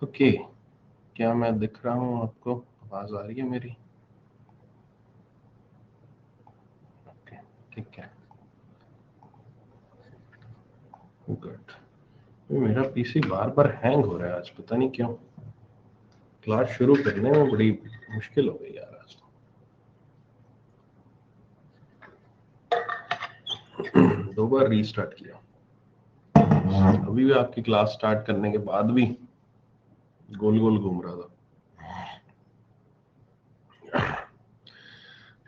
Okay, क्या मैं दिख रहा हूं आपको? आवाज आ रही है मेरी? ओके, ठीक है, गुड। मेरा पीसी बार बार हैंग हो रहा है आज, पता नहीं क्यों। क्लास शुरू करने में बड़ी मुश्किल हो गई यार आज। दो बार रीस्टार्ट किया, अभी भी आपकी क्लास स्टार्ट करने के बाद भी गोल गोल घूम रहा था।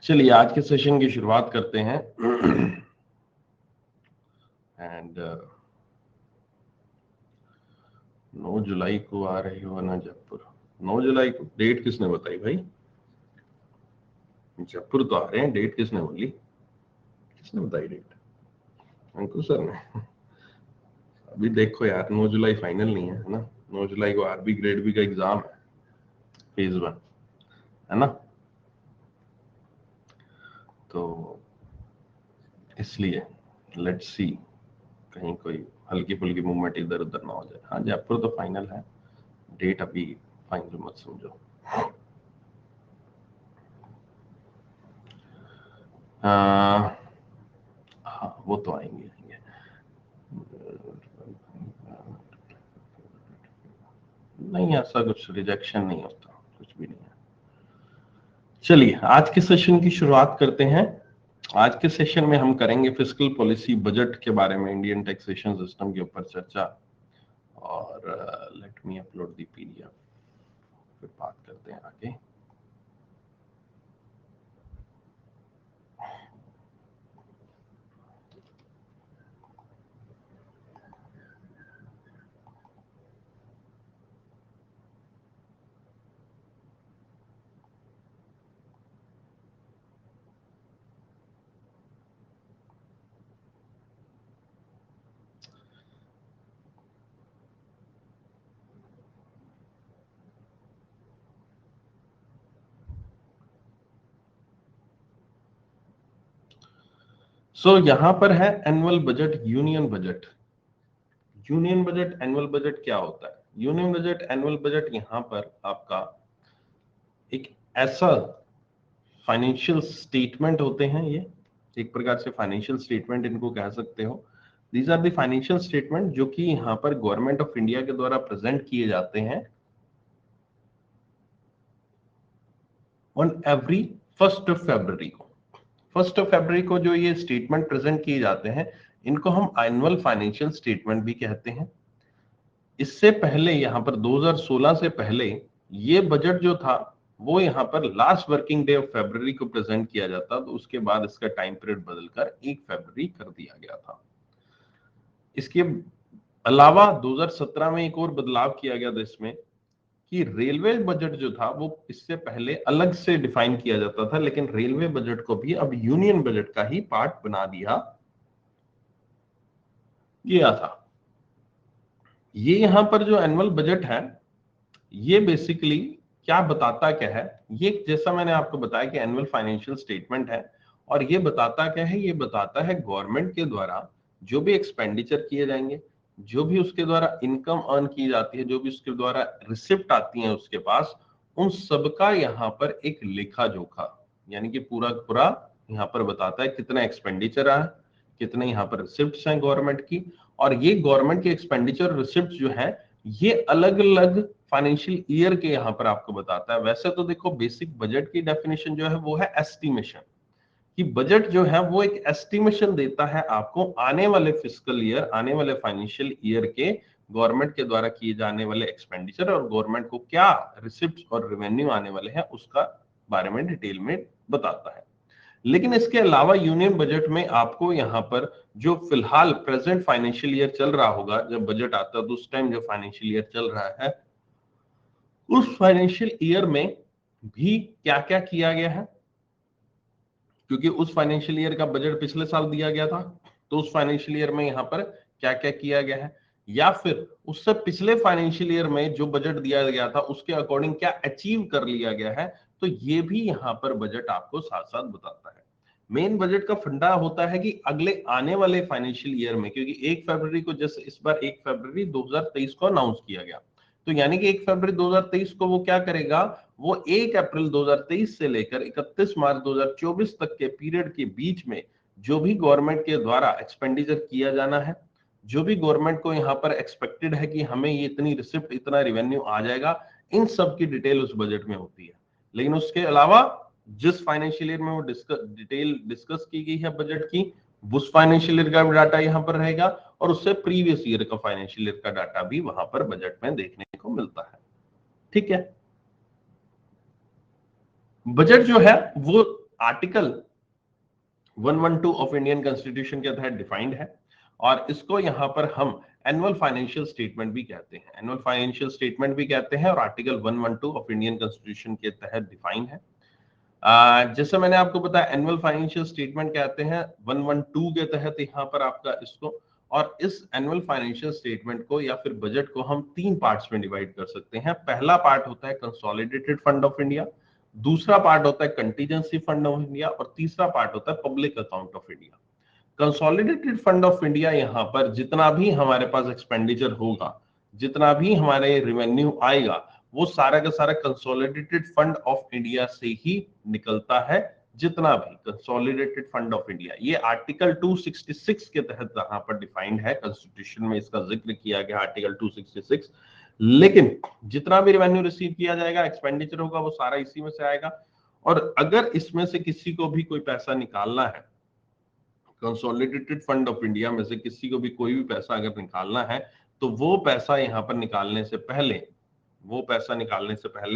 चलिए आज के सेशन की शुरुआत करते हैं। एंड 9 जुलाई को आ रही हो ना जयपुर? 9 जुलाई को डेट किसने बताई भाई? जयपुर तो आ रहे हैं, डेट किसने बोली? किसने बताई डेट? अंकुर सर ने। अभी देखो यार, 9 जुलाई फाइनल नहीं है ना? 9 जुलाई को आरबी ग्रेड बी का एग्जाम है, फेज 1, है ना? तो इसलिए लेट्स सी, कहीं कोई हल्की फुल्की मूवमेंट इधर उधर ना हो जाए। हाँ, जयपुर तो फाइनल है, डेट अभी फाइनल मत समझो। हाँ, वो तो आएंगे। नहीं, ऐसा कुछ रिजेक्शन नहीं होता, कुछ भी नहीं है। चलिए आज के सेशन की शुरुआत करते हैं। आज के सेशन में हम करेंगे फिस्कल पॉलिसी बजट के बारे में, इंडियन टैक्सेशन सिस्टम के ऊपर चर्चा। और लेट मी अपलोड दी पीडीएफ, फिर बात करते हैं आगे। सो यहाँ पर है annual budget, union budget. Union budget, annual budget क्या होता है? यूनियन बजट, एनुअल बजट यहाँ पर आपका एक ऐसा फाइनेंशियल स्टेटमेंट होते हैं, ये एक प्रकार से फाइनेंशियल स्टेटमेंट इनको कह सकते हो। These are the financial statement जो कि यहाँ पर गवर्नमेंट ऑफ इंडिया के द्वारा प्रेजेंट किए जाते हैं on every 1st of February को। 1st of February को जो ये स्टेटमेंट प्रेजेंट किए जाते हैं, इनको हम एनुअल फाइनेंशियल स्टेटमेंट भी कहते हैं। इससे पहले यहाँ पर 2016 से पहले ये बजट जो था वो यहाँ पर last working day of February को प्रेजेंट किया जाता, तो उसके बाद इसका टाइम पीरियड बदलकर 1 फरवरी कर दिया गया था। इसके अलावा 2017 में एक और बदलाव किया गया था इसमें, कि रेलवे बजट जो था वो इससे पहले अलग से डिफाइन किया जाता था, लेकिन रेलवे बजट को भी अब यूनियन बजट का ही पार्ट बना दिया गया था। ये यहां पर जो एनुअल बजट है, ये बेसिकली क्या बताता क्या है? ये जैसा मैंने आपको बताया कि एनुअल फाइनेंशियल स्टेटमेंट है, और ये बताता क्या है? ये बताता है गवर्नमेंट के द्वारा जो भी एक्सपेंडिचर किए जाएंगे, जो भी उसके द्वारा इनकम अर्न की जाती है, जो भी उसके द्वारा रिसिप्ट आती है उसके पास, उन सबका यहाँ पर एक लेखा जोखा, यानी कि पूरा पूरा यहाँ पर बताता है कितना एक्सपेंडिचर आया, कितने यहाँ पर रिसिप्ट हैं गवर्नमेंट की। और ये गवर्नमेंट के एक्सपेंडिचर रिसिप्ट जो है, ये अलग अलग फाइनेंशियल ईयर के यहाँ पर आपको बताता है। वैसे तो देखो, बेसिक बजट की डेफिनेशन जो है वो है एस्टिमेशन, कि बजट जो है वो एक एस्टिमेशन देता है आपको आने वाले फिस्कल ईयर, आने वाले फाइनेंशियल ईयर के गवर्नमेंट के द्वारा किए जाने वाले एक्सपेंडिचर और गवर्नमेंट को क्या रिसिप्ट और रेवेन्यू आने वाले हैं उसका बारे में डिटेल में बताता है। लेकिन इसके अलावा यूनियन बजट में आपको यहाँ पर जो फिलहाल प्रेजेंट फाइनेंशियल ईयर चल रहा होगा, जब बजट आता है तो उस टाइम जो फाइनेंशियल ईयर चल रहा है, उस फाइनेंशियल ईयर में भी क्या क्या किया गया है, क्योंकि उस फाइनेंशियल ईयर का बजट पिछले साल दिया गया था, तो उस फाइनेंशियल ईयर में यहाँ पर क्या क्या किया गया है, या फिर उससे पिछले फाइनेंशियल ईयर में जो बजट दिया गया था उसके अकॉर्डिंग क्या अचीव कर लिया गया है, तो ये भी यहाँ पर बजट आपको साथ साथ बताता है। मेन बजट का फंडा होता है कि अगले आने वाले फाइनेंशियल ईयर में, क्योंकि 1 फरवरी को, जैसे इस बार 1 फरवरी 2023 को अनाउंस किया गया, तो यानी कि 1 फरवरी 2023 को वो क्या करेगा, वो 1 अप्रैल 2023 से लेकर 31 मार्च 2024 तक के पीरियड के बीच में जो भी गवर्नमेंट के द्वारा एक्सपेंडिचर किया जाना है, जो भी गवर्नमेंट को यहाँ पर एक्सपेक्टेड है कि हमें ये इतनी रिसिप्ट, इतना रेवेन्यू आ जाएगा, इन सब की डिटेल उस बजट में होती है। लेकिन उसके अलावा जिस फाइनेंशियल ईयर में वो डिटेल डिस्कस की गई है बजट की, उस फाइनेंशियल ईयर का डाटा यहाँ पर रहेगा, और उससे प्रीवियस ईयर का फाइनेंशियल ईयर का डाटा भी वहां पर बजट में देखने को मिलता है। ठीक है, बजट जो है वो आर्टिकल 112 ऑफ इंडियन कॉन्स्टिट्यूशन के तहत डिफाइंड है, और इसको यहाँ पर हम एनुअल फाइनेंशियल स्टेटमेंट भी कहते हैं, एनुअल फाइनेंशियल स्टेटमेंट भी कहते हैं, और आर्टिकल 112 ऑफ इंडियन कॉन्स्टिट्यूशन के तहत डिफाइंड है। जैसे मैंने आपको बताया एनुअल फाइनेंशियल स्टेटमेंट कहते हैं 112 के तहत यहाँ पर आपका इसको, और इस एनुअल फाइनेंशियल स्टेटमेंट को या फिर बजट को हम 3 पार्ट्स में डिवाइड कर सकते हैं। पहला पार्ट होता है कंसोलिडेटेड फंड ऑफ इंडिया, दूसरा पार्ट होता है कंटीजेंसी फंड ऑफ इंडिया, और तीसरा पार्ट होता है public account of India. Consolidated fund of India यहाँ पर जितना भी हमारे पास एक्सपेंडिचर होगा, जितना भी हमारे रेवेन्यू आएगा, वो सारा का सारा कंसोलिडेटेड फंड ऑफ इंडिया से ही निकलता है। जितना भी कंसोलिडेटेड फंड ऑफ इंडिया, ये आर्टिकल 266 के तहत यहाँ पर डिफाइंड है, कॉन्स्टिट्यूशन में इसका जिक्र किया गया आर्टिकल 266। लेकिन जितना भी रेवेन्यू रिसीव किया जाएगा, एक्सपेंडिचर होगा, वो सारा इसी में से आएगा। और अगर इसमें से किसी को भी कोई पैसा निकालना है, कंसोलिडेटेड फंड ऑफ इंडिया में से किसी को भी कोई भी पैसा अगर निकालना है, तो वो पैसा यहाँ पर निकालने से पहले,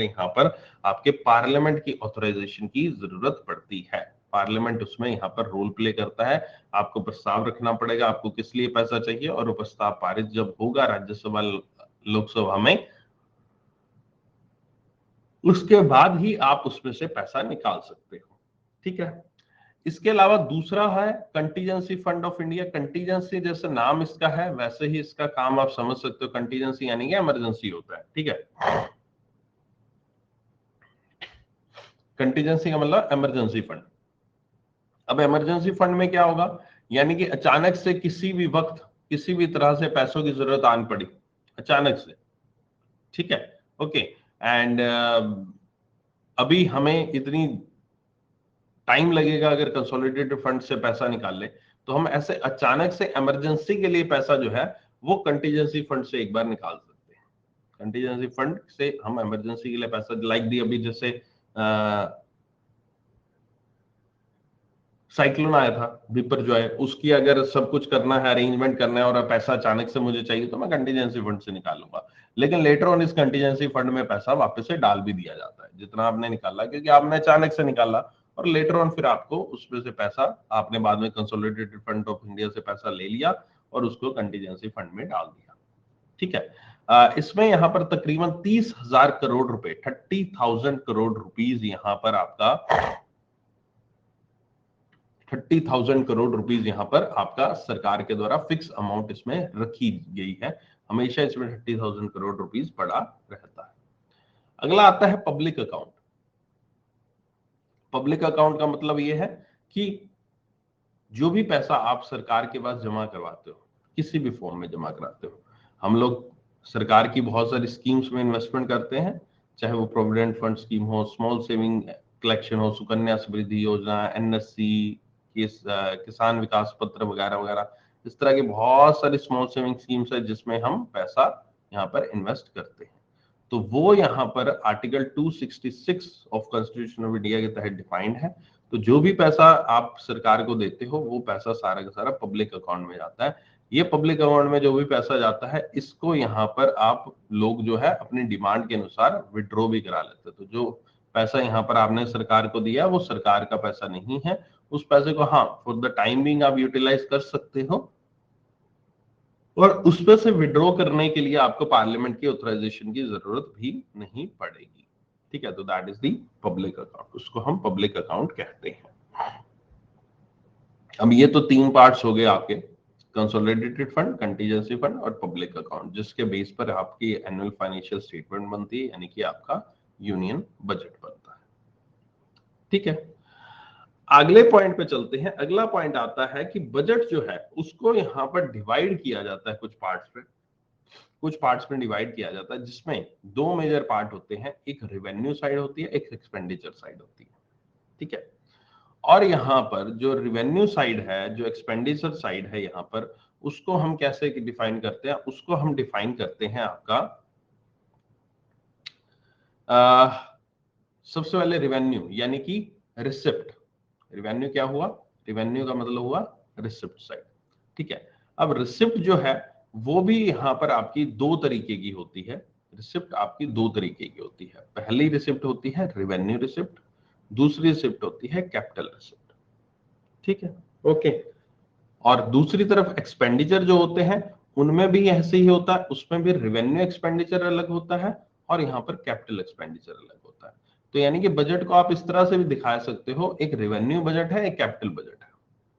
यहाँ पर आपके पार्लियामेंट की ऑथराइजेशन की जरूरत पड़ती है। पार्लियामेंट उसमें यहाँ पर रोल प्ले करता है। आपको प्रस्ताव रखना पड़ेगा, आपको किस लिए पैसा चाहिए, और वो प्रस्ताव पारित जब होगा राज्यसभा लोकसभा में, उसके बाद ही आप उसमें से पैसा निकाल सकते हो। ठीक है, इसके अलावा दूसरा है contingency fund of India. Contingency जैसे नाम इसका है वैसे ही इसका काम आप समझ सकते हो, कंटीजेंसी यानी कि इमरजेंसी होता है। ठीक है, कंटीजेंसी का मतलब इमरजेंसी फंड। अब इमरजेंसी फंड में क्या होगा, यानी कि अचानक से किसी भी वक्त किसी भी तरह से पैसों की जरूरत आन पड़ी अचानक से। ठीक है, ओके, एंड अभी हमें इतनी टाइम लगेगा अगर कंसोलिडेटेड फंड से पैसा निकाल ले, तो हम ऐसे अचानक से इमरजेंसी के लिए पैसा जो है वो कंटीजेंसी फंड से एक बार निकाल सकते हैं। कंटीजेंसी फंड से हम इमरजेंसी के लिए पैसा, लाइक दी अभी जैसे साइक्लोन आया था, बिपरजॉय, उसकी अगर सब कुछ करना है, अरेंजमेंट करना है, और पैसा अचानक से मुझे चाहिए, तो मैं कंटीजेंसी फंड से निकालूंगा। लेकिन लेटर ऑन इस कंटीजेंसी फंड में पैसा वापस से डाल भी दिया जाता है जितना आपने निकाला, क्योंकि आपने अचानक से निकाला और लेटर ऑन फिर आपको उसमें से पैसा, आपने बाद में कंसोलिडेटेड फंड ऑफ इंडिया से पैसा ले लिया और उसको कंटीजेंसी फंड में डाल दिया। ठीक है, इसमें यहाँ पर तकरीबन 30,000 करोड़ रुपए, 30,000 करोड़ रुपीज यहाँ पर आपका 30,000 करोड़ रुपीज यहाँ पर आपका सरकार के द्वारा फिक्स अमाउंट इसमें रखी गई है। हमेशा इसमें 30,000 करोड़ रुपीज पड़ा रहता है। अगला आता है पब्लिक अकाउंट। पब्लिक अकाउंट का मतलब यह है कि जो भी पैसा आप सरकार के पास जमा करवाते हो, किसी भी फॉर्म में जमा कराते हो, हम लोग सरकार की बहुत सारी स्कीम्स में इन्वेस्टमेंट करते हैं, चाहे वो प्रोविडेंट फंड स्कीम हो, स्मॉल सेविंग कलेक्शन हो, सुकन्या समृद्धि योजना, एनएससी, किसान विकास पत्र वगैरह वगैरह। इस तरह की बहुत सारी स्मॉल सेविंग स्कीम्स है जिसमें हम पैसा यहाँ पर इन्वेस्ट करते हैं। तो वो यहाँ पर article 266 of constitution of India के तहत डिफाइंड है। तो जो भी पैसा आप सरकार को देते हो, वो पैसा सारा का सारा पब्लिक अकाउंट में जाता है। ये पब्लिक अकाउंट में जो भी पैसा जाता है, इसको यहाँ पर आप लोग जो है अपनी डिमांड के अनुसार विड्रॉ भी करा लेते हैं। तो जो पैसा यहाँ पर आपने सरकार को दिया, वो सरकार का पैसा नहीं है। उस पैसे को हाँ फॉर द टाइम बिंग आप यूटिलाइज कर सकते हो, और उसमें से विड्रॉ करने के लिए आपको पार्लियामेंट की ऑथराइजेशन की जरूरत भी नहीं पड़ेगी। ठीक है, तो that is the public account, उसको हम पब्लिक अकाउंट कहते हैं। अब ये तो 3 पार्ट्स हो गए आपके, कंसोलिडेटेड फंड, कंटीजेंसी फंड और पब्लिक अकाउंट, जिसके बेस पर आपकी एनुअल फाइनेंशियल स्टेटमेंट बनती है, यानी कि आपका यूनियन बजट बनता है। ठीक है, अगले पॉइंट पे चलते हैं। अगला पॉइंट आता है कि बजट जो है उसको यहाँ पर डिवाइड किया जाता है कुछ पार्ट्स में डिवाइड किया जाता है, जिसमें दो मेजर पार्ट होते हैं, एक रेवेन्यू साइड होती है, एक एक्सपेंडिचर साइड होती है। ठीक है, और यहाँ पर जो रेवेन्यू साइड है, जो एक्सपेंडिचर साइड है, यहाँ पर उसको हम कैसे डिफाइन करते हैं? उसको हम डिफाइन करते हैं आपका सबसे पहले रेवेन्यू यानी कि रिसिप्ट। रेवेन्यू क्या हुआ? रेवेन्यू का मतलब हुआ रिसिप्ट साइड। ठीक है, अब रिसिप्ट जो है वो भी यहाँ पर आपकी दो तरीके की होती है। रिसिप्ट आपकी दो तरीके की होती है। पहली रिसिप्ट होती है रेवेन्यू रिसिप्ट, दूसरी रिसिप्ट होती है कैपिटल रिसिप्ट। ठीक है, ओके। और दूसरी तरफ एक्सपेंडिचर जो होते हैं उनमें भी ऐसे ही होता है, उसमें भी रेवेन्यू एक्सपेंडिचर अलग होता है और यहाँ पर कैपिटल एक्सपेंडिचर अलग होता है। तो यानी कि बजट को आप इस तरह से भी दिखा सकते हो, एक रेवेन्यू बजट है, एक कैपिटल बजट है।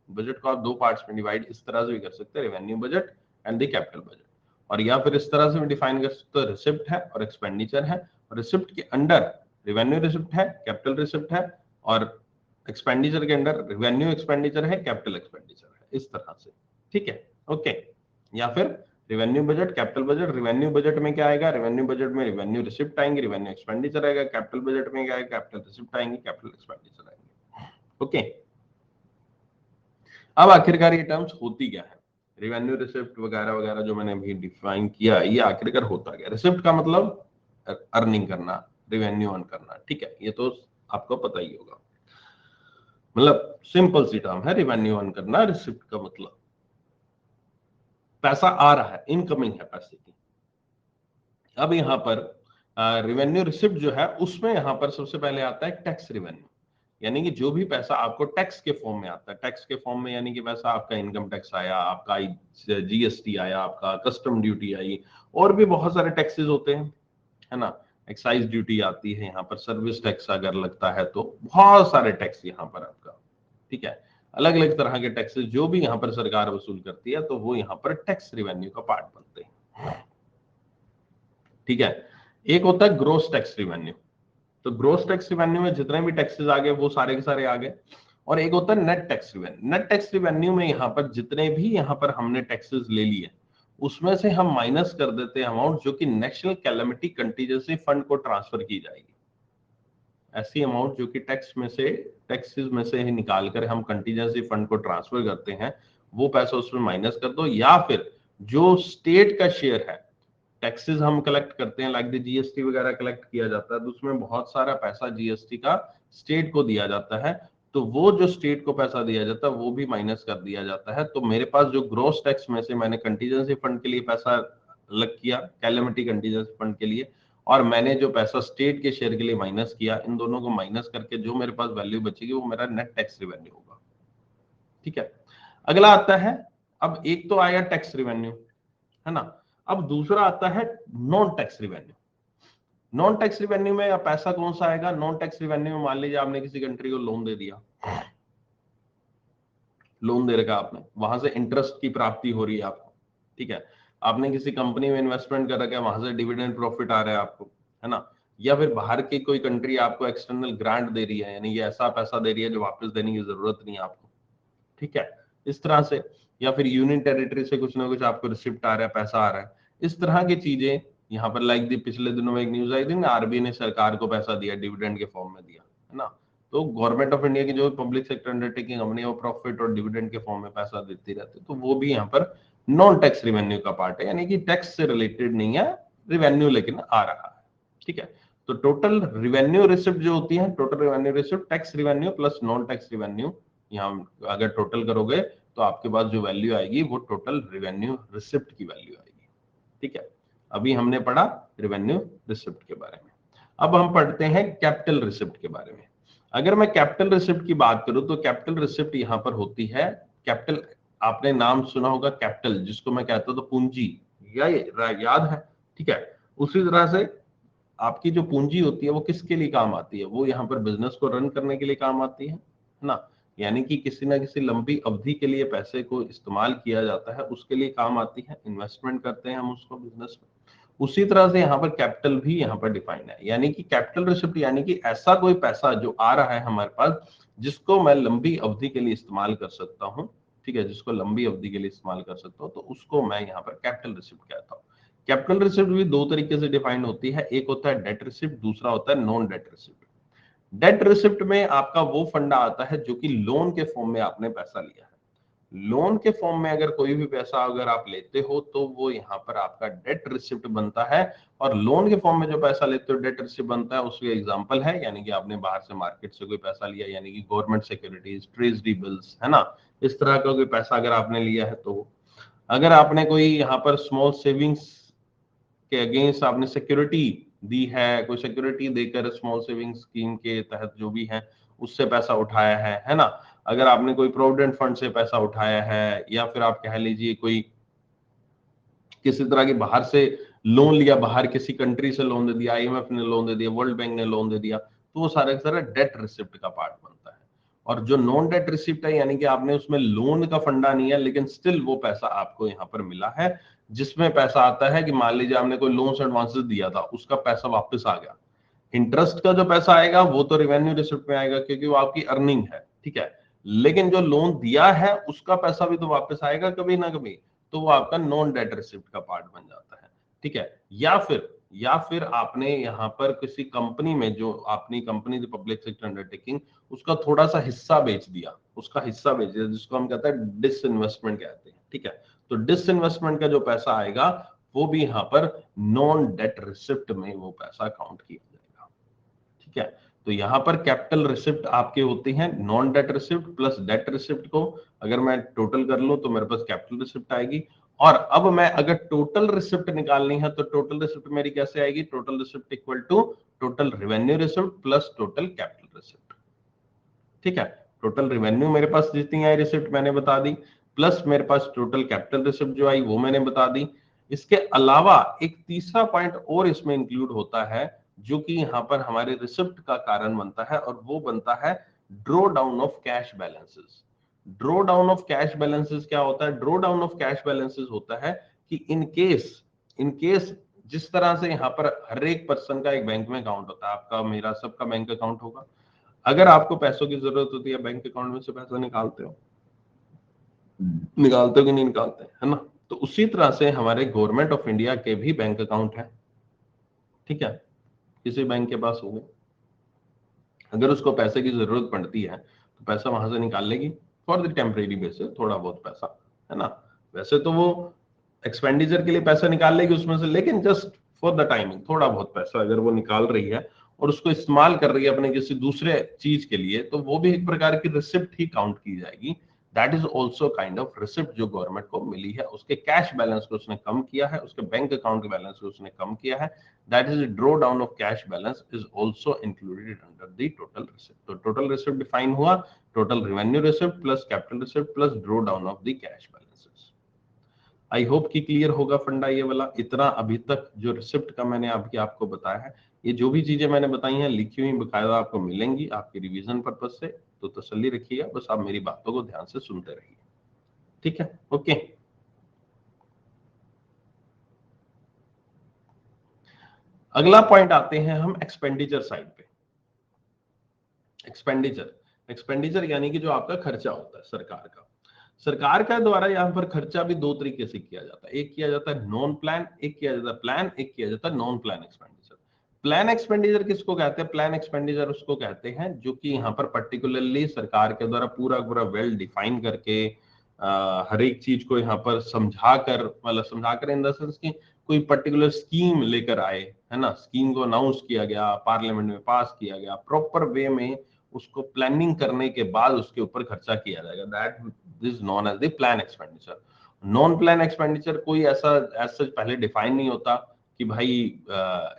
बजट को आप दो पार्ट्स में डिवाइड इस तरह से भी कर सकते हैं, revenue budget and the capital budget. और या फिर इस तरह से भी डिफाइन कर सकते हो, रिसिप्ट है और एक्सपेंडिचर है, और रिसिप्ट के अंडर रेवेन्यू रिसिप्ट है, कैपिटल रिसिप्ट है, और एक्सपेंडिचर के अंडर रेवेन्यू एक्सपेंडिचर है, कैपिटल एक्सपेंडिचर है, इस तरह से। ठीक है, ओके। या फिर revenue budget, capital budget. Revenue budget में क्या आएगा? रेवेन्यू बजट में रेवेन्यू रिसिप्ट आएंगे, रेवेन्यू एक्सपेंडिचर आएगा। कैपिटल बजट में क्या आएगा? कैपिटल रिसिप्ट आएंगे, कैपिटल एक्सपेंडिचर आएंगे। ओके, अब आखिरकार ये टर्म्स होती क्या है? रेवेन्यू रिसिप्ट वगैरह वगैरह जो मैंने अभी डिफाइन किया, ये आखिरकार होता क्या? रिसिप्ट का मतलब अर्निंग करना, रेवेन्यू अर्न करना। ठीक है, ये तो आपको पता ही होगा। मतलब सिंपल सी टर्म है रेवेन्यू अर्न करना। रिसिप्ट का मतलब पैसा आ रहा है, इनकमिंग है पैसे की। अब यहाँ पर रेवेन्यू रिसिप्ट जो है उसमें यहाँ पर सबसे पहले आता है टैक्स रेवेन्यू, यानी कि जो भी पैसा आपको टैक्स के फॉर्म में आता है। टैक्स के फॉर्म में यानी कि पैसा आपका इनकम टैक्स आया, आपका जीएसटी आया, आपका कस्टम ड्यूटी आई, और भी बहुत सारे टैक्सेस होते हैं, है ना। एक्साइज ड्यूटी आती है, यहाँ पर सर्विस टैक्स अगर लगता है तो बहुत सारे टैक्स यहाँ पर आपका। ठीक है, अलग अलग तरह के टैक्सेस जो भी यहाँ पर सरकार वसूल करती है, तो वो यहाँ पर टैक्स रेवेन्यू का पार्ट बनते हैं। ठीक है, एक होता है ग्रोस टैक्स रेवेन्यू। तो ग्रोस टैक्स रेवेन्यू में जितने भी टैक्सेस आ गए वो सारे के सारे आ गए। और एक होता है net tax revenue. Net tax revenue में यहाँ पर जितने भी यहाँ पर हमने टैक्सेस ले लिए उसमें से हम माइनस कर देते हैं अमाउंट जो कि नेशनल कैलेमिटी कंटीजेंसी फंड को ट्रांसफर की जाएगी। ऐसी अमाउंट जो कि टैक्सेस में से ही निकाल कर हम कंटीजेंसी फंड को ट्रांसफर करते हैं, वो पैसा उसमें माइनस कर दो। या फिर जो स्टेट का शेयर है, टैक्सेस हम कलेक्ट करते हैं, लाइक द जीएसटी वगैरह कलेक्ट किया जाता है, तो उसमें बहुत सारा पैसा जीएसटी का स्टेट को दिया जाता है। तो वो जो स्टेट को पैसा दिया जाता है वो भी माइनस कर दिया जाता है। तो मेरे पास जो ग्रोस टैक्स में से मैंने कंटीजेंसी फंड के लिए पैसा अलग किया, कैलेमिटी कंटीजेंसी फंड के लिए, और मैंने जो पैसा स्टेट के शेयर के लिए माइनस किया, इन दोनों को माइनस करके जो मेरे पास वैल्यू बचेगी वो मेरा नेट टैक्स रेवेन्यू होगा। ठीक है, अगला आता है, अब एक तो आया टैक्स रेवेन्यू, है ना। अब दूसरा आता है non tax revenue. Non tax revenue में पैसा कौन सा आएगा? नॉन टैक्स रेवेन्यू में मान लीजिए आपने किसी कंट्री को लोन दे दिया, लोन दे रखा आपने, वहां से इंटरेस्ट की प्राप्ति हो रही है आपको। ठीक है, आपने किसी कंपनी में इन्वेस्टमेंट कर रखा है, वहां से डिविडेंड प्रॉफिट आ रहा है आपको, है ना। या फिर बाहर की कोई कंट्री आपको एक्सटर्नल ग्रांट दे रही है, यानी ये ऐसा पैसा दे रही है जो वापस देने की जरूरत नहीं है आपको। ठीक है, इस तरह से। या फिर यूनियन टेरिटरी से कुछ ना कुछ आपको रिसिप्ट आ रहा है, पैसा आ रहा है, इस तरह की चीजें यहाँ पर। लाइक दी पिछले दिनों में एक न्यूज आई थी ना, आरबीआई ने सरकार को पैसा दिया, डिविडेंड के फॉर्म में दिया, है ना। तो गवर्नमेंट ऑफ इंडिया की जो पब्लिक सेक्टर अंडरटेकिंग कंपनी है वो प्रॉफिट और डिविडेंड के फॉर्म में पैसा देती रहती है, तो वो भी यहाँ पर नॉन टैक्स रेवेन्यू का पार्ट है, यानी कि टैक्स से रिलेटेड नहीं है रेवेन्यू, लेकिन आ रहा है। ठीक है, तो टोटल रेवेन्यू रिसिप्ट जो होती है, total revenue receipt tax revenue plus non tax revenue, यहाँ अगर टोटल करोगे तो आपके पास जो वैल्यू आएगी वो टोटल रेवेन्यू रिसिप्ट की वैल्यू आएगी। ठीक है, अभी हमने पढ़ा रेवेन्यू रिसिप्ट के बारे में। अब हम पढ़ते हैं कैपिटल रिसिप्ट के बारे में। अगर मैं कैपिटल रिसिप्ट की बात करूं तो कैपिटल रिसिप्ट यहाँ पर होती है, कैपिटल, आपने नाम सुना होगा कैपिटल, जिसको मैं कहता हूं तो पूंजी, याद है। ठीक है, उसी तरह से आपकी जो पूंजी होती है वो किसके लिए काम आती है? वो यहाँ पर बिजनेस को रन करने के लिए काम आती है ना। यानी कि किसी ना किसी लंबी अवधि के लिए पैसे को इस्तेमाल किया जाता है, उसके लिए काम आती है, इन्वेस्टमेंट करते हैं हम उसको बिजनेस में। उसी तरह से यहाँ पर कैपिटल भी यहाँ पर डिफाइन है, यानी कि कैपिटल रिसिप्ट यानी कि ऐसा कोई पैसा जो आ रहा है हमारे पास जिसको मैं लंबी अवधि के लिए इस्तेमाल कर सकता हूँ, ठीक है, जिसको लंबी अवधि के लिए इस्तेमाल कर सकता हूँ, तो उसको मैं यहाँ पर कैपिटल रिसिप्ट कहता हूँ। कैपिटल रिसिप्ट भी दो तरीके से डिफाइन होती है, एक होता है डेट रिसिप्ट, दूसरा होता है non debt receipt. Debt receipt में आपका वो फंडा आता है जो कि लोन के फॉर्म में आपने पैसा लिया है। लोन के फॉर्म में अगर कोई भी पैसा अगर आप लेते हो तो वो यहाँ पर आपका डेट रिसिप्ट बनता है, और लोन के फॉर्म में जो पैसा लेते हो डेट रिसिप्ट बनता है। उसके एग्जांपल है, यानी कि आपने बाहर से मार्केट से कोई पैसा लिया, यानी कि गवर्नमेंट सिक्योरिटीज, ट्रेजरी बिल्स, है ना, इस तरह का कोई पैसा अगर आपने लिया है तो। अगर आपने कोई यहाँ पर स्मॉल सेविंग्स के अगेंस्ट आपने सिक्योरिटी दी है, कोई सिक्योरिटी देकर स्मॉल सेविंग स्कीम के तहत जो भी है उससे पैसा उठाया है ना। अगर आपने कोई प्रोविडेंट फंड से पैसा उठाया है, या फिर आप कह लीजिए कोई किसी तरह की बाहर से लोन लिया, बाहर किसी कंट्री से लोन दे दिया, आईएमएफ ने लोन दे दिया, वर्ल्ड बैंक ने लोन दे दिया, तो वो सारा का सारा डेट रिसिप्ट का पार्ट बनता है। और जो नॉन डेट रिसिप्ट है, यानी कि आपने उसमें लोन का फंडा नहीं है, लेकिन स्टिल वो पैसा आपको यहाँ पर मिला है, जिसमें पैसा आता है कि मान लीजिए आपने कोई लोन्स एडवांसेस दिया था, उसका पैसा वापस आ गया। इंटरेस्ट का जो पैसा आएगा वो तो रेवेन्यू रिसिप्ट में आएगा, क्योंकि वो आपकी अर्निंग है, ठीक है। लेकिन जो लोन दिया है उसका पैसा भी तो वापस आएगा कभी ना कभी, तो वो आपका नॉन डेट रिसिप्ट का पार्ट बन जाता है, ठीक है। या फिर आपने यहाँ पर किसी कंपनी में, जो अपनी कंपनी थी पब्लिक सेक्टर अंडरटेकिंग, उसका थोड़ा सा हिस्सा बेच दिया, उसका हिस्सा बेच दिया, जिसको हम कहते हैं डिसइन्वेस्टमेंट कहते हैं, ठीक है। तो डिसइन्वेस्टमेंट का जो पैसा आएगा वो भी यहाँ पर नॉन डेट रिसिप्ट में वो पैसा काउंट किया जाएगा, ठीक है। तो यहाँ पर कैपिटल रिसिप्ट आपके होते हैं non debt receipt plus debt receipt को अगर मैं टोटल कर लूं तो मेरे पास कैपिटल रिसिप्ट आएगी। और अब मैं अगर टोटल रिसिप्ट निकालनी है तो टोटल रिसिप्ट मेरी कैसे आएगी? Total receipt equal to total revenue receipt plus total capital receipt, ठीक है। टोटल रेवेन्यू मेरे पास जितनी आई रिसिप्ट मैंने बता दी, प्लस मेरे पास टोटल कैपिटल रिसिप्ट जो आई वो मैंने बता दी। इसके अलावा एक तीसरा पॉइंट और इसमें इंक्लूड होता है, जो कि यहाँ पर हमारे रिसिप्ट का कारण बनता है, और वो बनता है draw down of cash balances. Draw down of cash balances क्या होता है? Draw down of cash balances होता है कि इन केस जिस तरह से यहाँ पर हर एक पर्सन का एक बैंक में अकाउंट होता है, आपका मेरा सबका बैंक अकाउंट होगा। अगर आपको पैसों की जरूरत होती है, बैंक अकाउंट में से पैसा निकालते हो कि नहीं निकालते, है ना। तो उसी तरह से हमारे गवर्नमेंट ऑफ इंडिया के भी बैंक अकाउंट है, ठीक है, किसी बैंक के पास होंगे। अगर उसको पैसे की जरूरत पड़ती है तो पैसा वहां से निकाल लेगी फॉर द टेम्परेरी बेसिस, थोड़ा बहुत पैसा, है ना। वैसे तो वो एक्सपेंडिचर के लिए पैसा निकाल लेगी उसमें से, लेकिन जस्ट फॉर द टाइमिंग थोड़ा बहुत पैसा अगर वो निकाल रही है और उसको इस्तेमाल कर रही है अपने किसी दूसरे चीज के लिए, तो वो भी एक प्रकार की रिसिप्ट ही काउंट की जाएगी। That is also kind of receipt जो गवर्नमेंट को मिली है, उसके कैश बैलेंस को उसने कम किया है, उसके बैंक अकाउंट के बैलेंस को उसने कम किया है। That is a drawdown of cash balance is also included under the total receipt. तो total receipt define हुआ total revenue receipt plus capital receipt plus drawdown of the cash balances. I hope कि clear होगा फंडा ये वाला। इतना अभी तक जो रिसिप्ट का मैंने अभी आपको बताया है, ये जो भी चीजें मैंने बताई हैं लिखी हुई बकायदा आपको मिलेंगी आपके रिवीजन पर्पज से, तो तसल्ली रखिएगा, बस आप मेरी बातों को ध्यान से सुनते रहिए, ठीक है। ओके, अगला पॉइंट आते हैं हम एक्सपेंडिचर साइड पे। एक्सपेंडिचर यानी कि जो आपका खर्चा होता है सरकार का द्वारा यहाँ पर खर्चा भी दो तरीके से किया जाता है। एक किया जाता है नॉन प्लान, एक किया जाता है प्लान, एक किया जाता है non plan expenditure. Plan expenditure किसको कहते हैं? प्लान एक्सपेंडिचर उसको कहते हैं जो कि यहाँ पर पर्टिकुलरली सरकार के द्वारा पूरा पूरा वेल डिफाइन करके हर एक चीज को यहाँ पर समझाकर, मतलब समझाकर इन द सेंस की कोई पर्टिकुलर स्कीम लेकर आए, है ना, स्कीम को अनाउंस किया गया, पार्लियामेंट में पास किया गया, प्रॉपर वे में उसको प्लानिंग करने के बाद उसके ऊपर खर्चा किया जाएगा। That is known as the plan expenditure. Non plan expenditure कोई ऐसा सच पहले डिफाइन नहीं होता कि भाई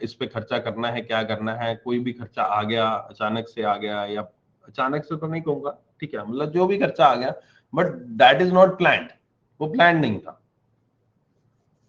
इस पे खर्चा करना है, क्या करना है, कोई भी खर्चा आ गया, अचानक से आ गया, या अचानक से तो नहीं कहूंगा, ठीक है, मतलब जो भी खर्चा आ गया, but that is not planned, वो प्लान नहीं था।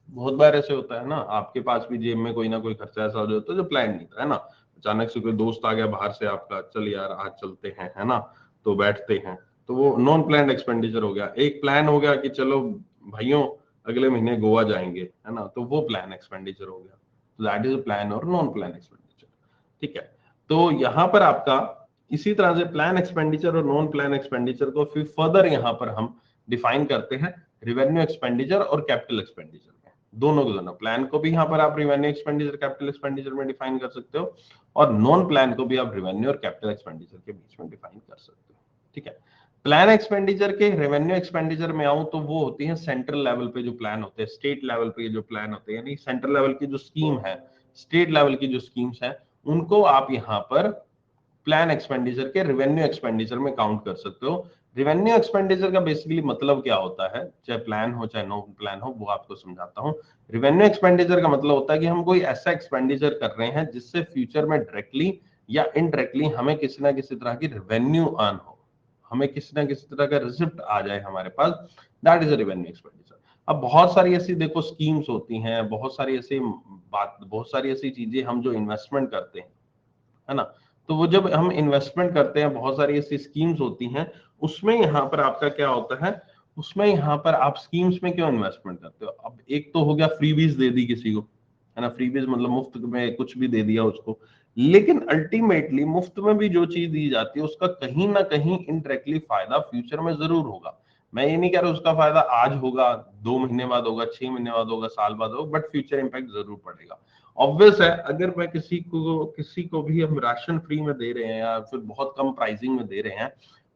बहुत बार ऐसे होता है ना, आपके पास भी जेब में कोई ना कोई खर्चा ऐसा हो जाता है जो प्लान नहीं था, है ना। अचानक से कोई दोस्त आ गया बाहर से आपका, चल यार आज चलते हैं, है ना, तो बैठते हैं, तो वो नॉन प्लान्ड एक्सपेंडिचर हो गया। एक प्लान हो गया कि चलो भाइयों अगले महीने गोवा जाएंगे, है ना, तो वो प्लान एक्सपेंडिचर हो गया। तो दैट इज प्लान और नॉन प्लान एक्सपेंडिचर। ठीक है, तो यहाँ पर आपका इसी तरह से प्लान एक्सपेंडिचर और नॉन प्लान एक्सपेंडिचर को फिर फर्दर यहाँ पर हम डिफाइन करते हैं रिवेन्यू एक्सपेंडिचर और कैपिटल एक्सपेंडिचर में। दोनों को दोनों प्लान को भी यहाँ पर आप रिवेन्यू एक्सपेंडिचर कैपिटल एक्सपेंडिचर में डिफाइन कर सकते हो, और नॉन प्लान को भी आप रिवेन्यू और कैपिटल एक्सपेंडिचर के बीच में डिफाइन कर सकते हो। ठीक है, प्लान एक्सपेंडिचर के रेवेन्यू एक्सपेंडिचर में आऊं तो वो होती है सेंट्रल लेवल पे जो प्लान होते हैं, स्टेट लेवल पे जो प्लान होते हैं, यानी सेंट्रल लेवल की जो स्कीम है, स्टेट लेवल की जो स्कीम्स है, उनको आप यहाँ पर प्लान एक्सपेंडिचर के रेवेन्यू एक्सपेंडिचर में काउंट कर सकते हो। रेवेन्यू एक्सपेंडिचर का बेसिकली मतलब क्या होता है, चाहे प्लान हो चाहे नो प्लान हो, वो आपको समझाता हूँ। रेवेन्यू एक्सपेंडिचर का मतलब होता है कि हम कोई ऐसा एक्सपेंडिचर कर रहे हैं जिससे फ्यूचर में डायरेक्टली या इनडायरेक्टली हमें किसी ना किसी तरह की रेवेन्यू अर्न हो, हमें किसी ना किसी तरह का रिसिप्ट आ जाए हमारे पास, that is a revenue expenditure. अब बहुत सारी ऐसी देखो स्कीम्स होती हैं, बहुत सारी ऐसी बहुत सारी ऐसी चीजें हम जो इन्वेस्टमेंट करते हैं, है ना, तो वो जब हम इन्वेस्टमेंट करते हैं, बहुत सारी ऐसी स्कीम्स होती हैं, उसमें यहाँ पर आपका क्या होता है, उसमें यहाँ पर आप स्कीम्स में क्यों इन्वेस्टमेंट करते हो। अब एक तो हो गया फ्रीबीज दे दी किसी को, है ना, फ्रीबीज मतलब मुफ्त में कुछ भी दे दिया उसको, लेकिन अल्टीमेटली मुफ्त में भी जो चीज दी जाती है उसका कहीं ना कहीं इनडायरेक्टली फायदा फ्यूचर में जरूर होगा। मैं ये नहीं कह रहा उसका फायदा आज होगा, 2 महीने बाद होगा, 6 महीने बाद होगा, साल बाद होगा, बट फ्यूचर इंपैक्ट जरूर पड़ेगा। ऑब्वियस है, अगर मैं किसी को भी हम राशन फ्री में दे रहे हैं या फिर बहुत कम प्राइसिंग में दे रहे हैं,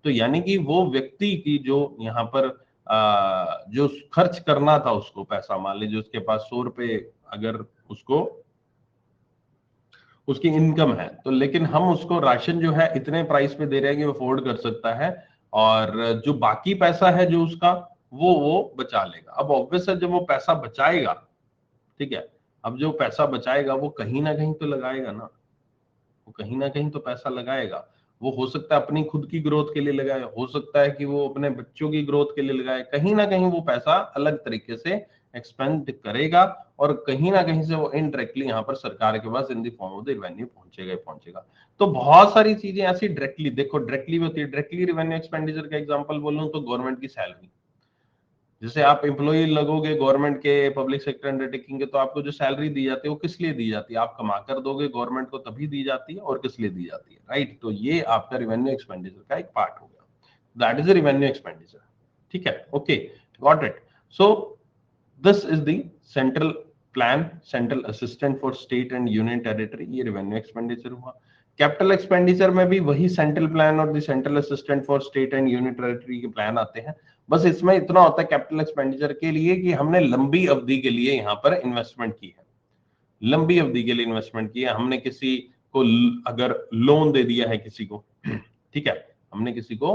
तो यानी कि वो व्यक्ति की जो यहाँ पर जो खर्च करना था उसको पैसा, मान लीजिए उसके पास 100 रुपए अगर उसको उसकी इनकम है, तो लेकिन हम उसको राशन जो है इतने प्राइस पे दे रहे हैं कि वो अफोर्ड कर सकता है, और जो बाकी पैसा है जो उसका वो बचा लेगा। अब ऑब्वियस है जब वो पैसा बचाएगा, ठीक है, अब जो पैसा बचाएगा वो कहीं ना कहीं तो लगाएगा ना, वो कहीं ना कहीं तो पैसा लगाएगा। वो हो सकता है अपनी खुद की ग्रोथ के लिए लगाए, हो सकता है कि वो अपने बच्चों की ग्रोथ के लिए लगाए, कहीं ना कहीं वो पैसा अलग तरीके से एक्सपेंड करेगा, और कहीं ना कहीं से वो इनडायरेक्टली यहाँ पर सरकार के पास in the form of the revenue पहुंचेगा ही पहुंचेगा। तो बहुत सारी चीजें ऐसी डायरेक्टली देखो, डायरेक्टली होती है। डायरेक्टली रेवेन्यू एक्सपेंडिचर का एग्जांपल बोलूं तो गवर्नमेंट की सैलरी, जैसे आप एम्प्लॉय लगोगे गवर्नमेंट के, पब्लिक सेक्टर अंडरटेकिंग के, तो आपको जो सैलरी दी जाती है वो किस लिए दी जाती है, आप कमा कर दोगे गवर्नमेंट को तभी दी जाती है, और किस लिए दी जाती है, राइट। तो ये आपका रेवेन्यू एक्सपेंडिचर का एक पार्ट हो गया, that is a revenue expenditure. ठीक है, okay, got it. So this is the central plan, central assistant for state and union territory, ये रेवेन्यू एक्सपेंडिचर हुआ। कैपिटल एक्सपेंडिचर में भी वही सेंट्रल प्लान और the central assistant for state and union territory के plan आते हैं। बस इसमें इतना होता है कैपिटल एक्सपेंडिचर के लिए कि हमने लंबी अवधि के लिए यहाँ पर इन्वेस्टमेंट की है, लंबी अवधि के लिए इन्वेस्टमेंट किया हमने। किसी को अगर लोन दे दिया है किसी को, ठीक है, हमने किसी को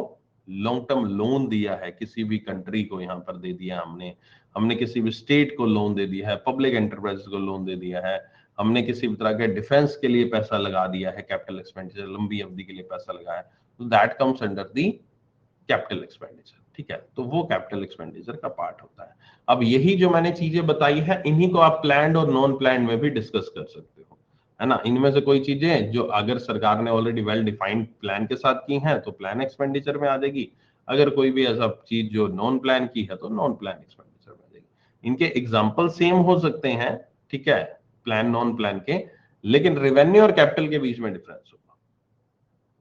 लॉन्ग टर्म लोन दिया है, किसी भी कंट्री को यहाँ पर दे दिया हमने, हमने किसी भी स्टेट को लोन दे दिया है, पब्लिक एंटरप्राइज को लोन दे दिया है, हमने किसी भी तरह के डिफेंस के लिए पैसा लगा दिया है, कैपिटल एक्सपेंडिचर लंबी अवधि के लिए पैसा लगाया, तो that comes under the capital expenditure. ठीक है, तो वो कैपिटल एक्सपेंडिचर का पार्ट होता है। अब यही जो मैंने चीजें बताई है, इन्हीं को आप प्लान्ड और नॉन प्लान्ड में भी डिस्कस कर सकते हो, है ना। इनमें से कोई चीजें जो अगर सरकार ने ऑलरेडी वेल डिफाइंड प्लान के साथ की हैं तो प्लान एक्सपेंडिचर में आ जाएगी, अगर कोई भी ऐसा चीज जो नॉन प्लान की है तो नॉन प्लान एक्सपेंडिचर में आ जाएगी। इनके एग्जाम्पल सेम हो सकते हैं, ठीक है, प्लान नॉन प्लान के, लेकिन रेवेन्यू और कैपिटल के बीच में डिफरेंस होगा।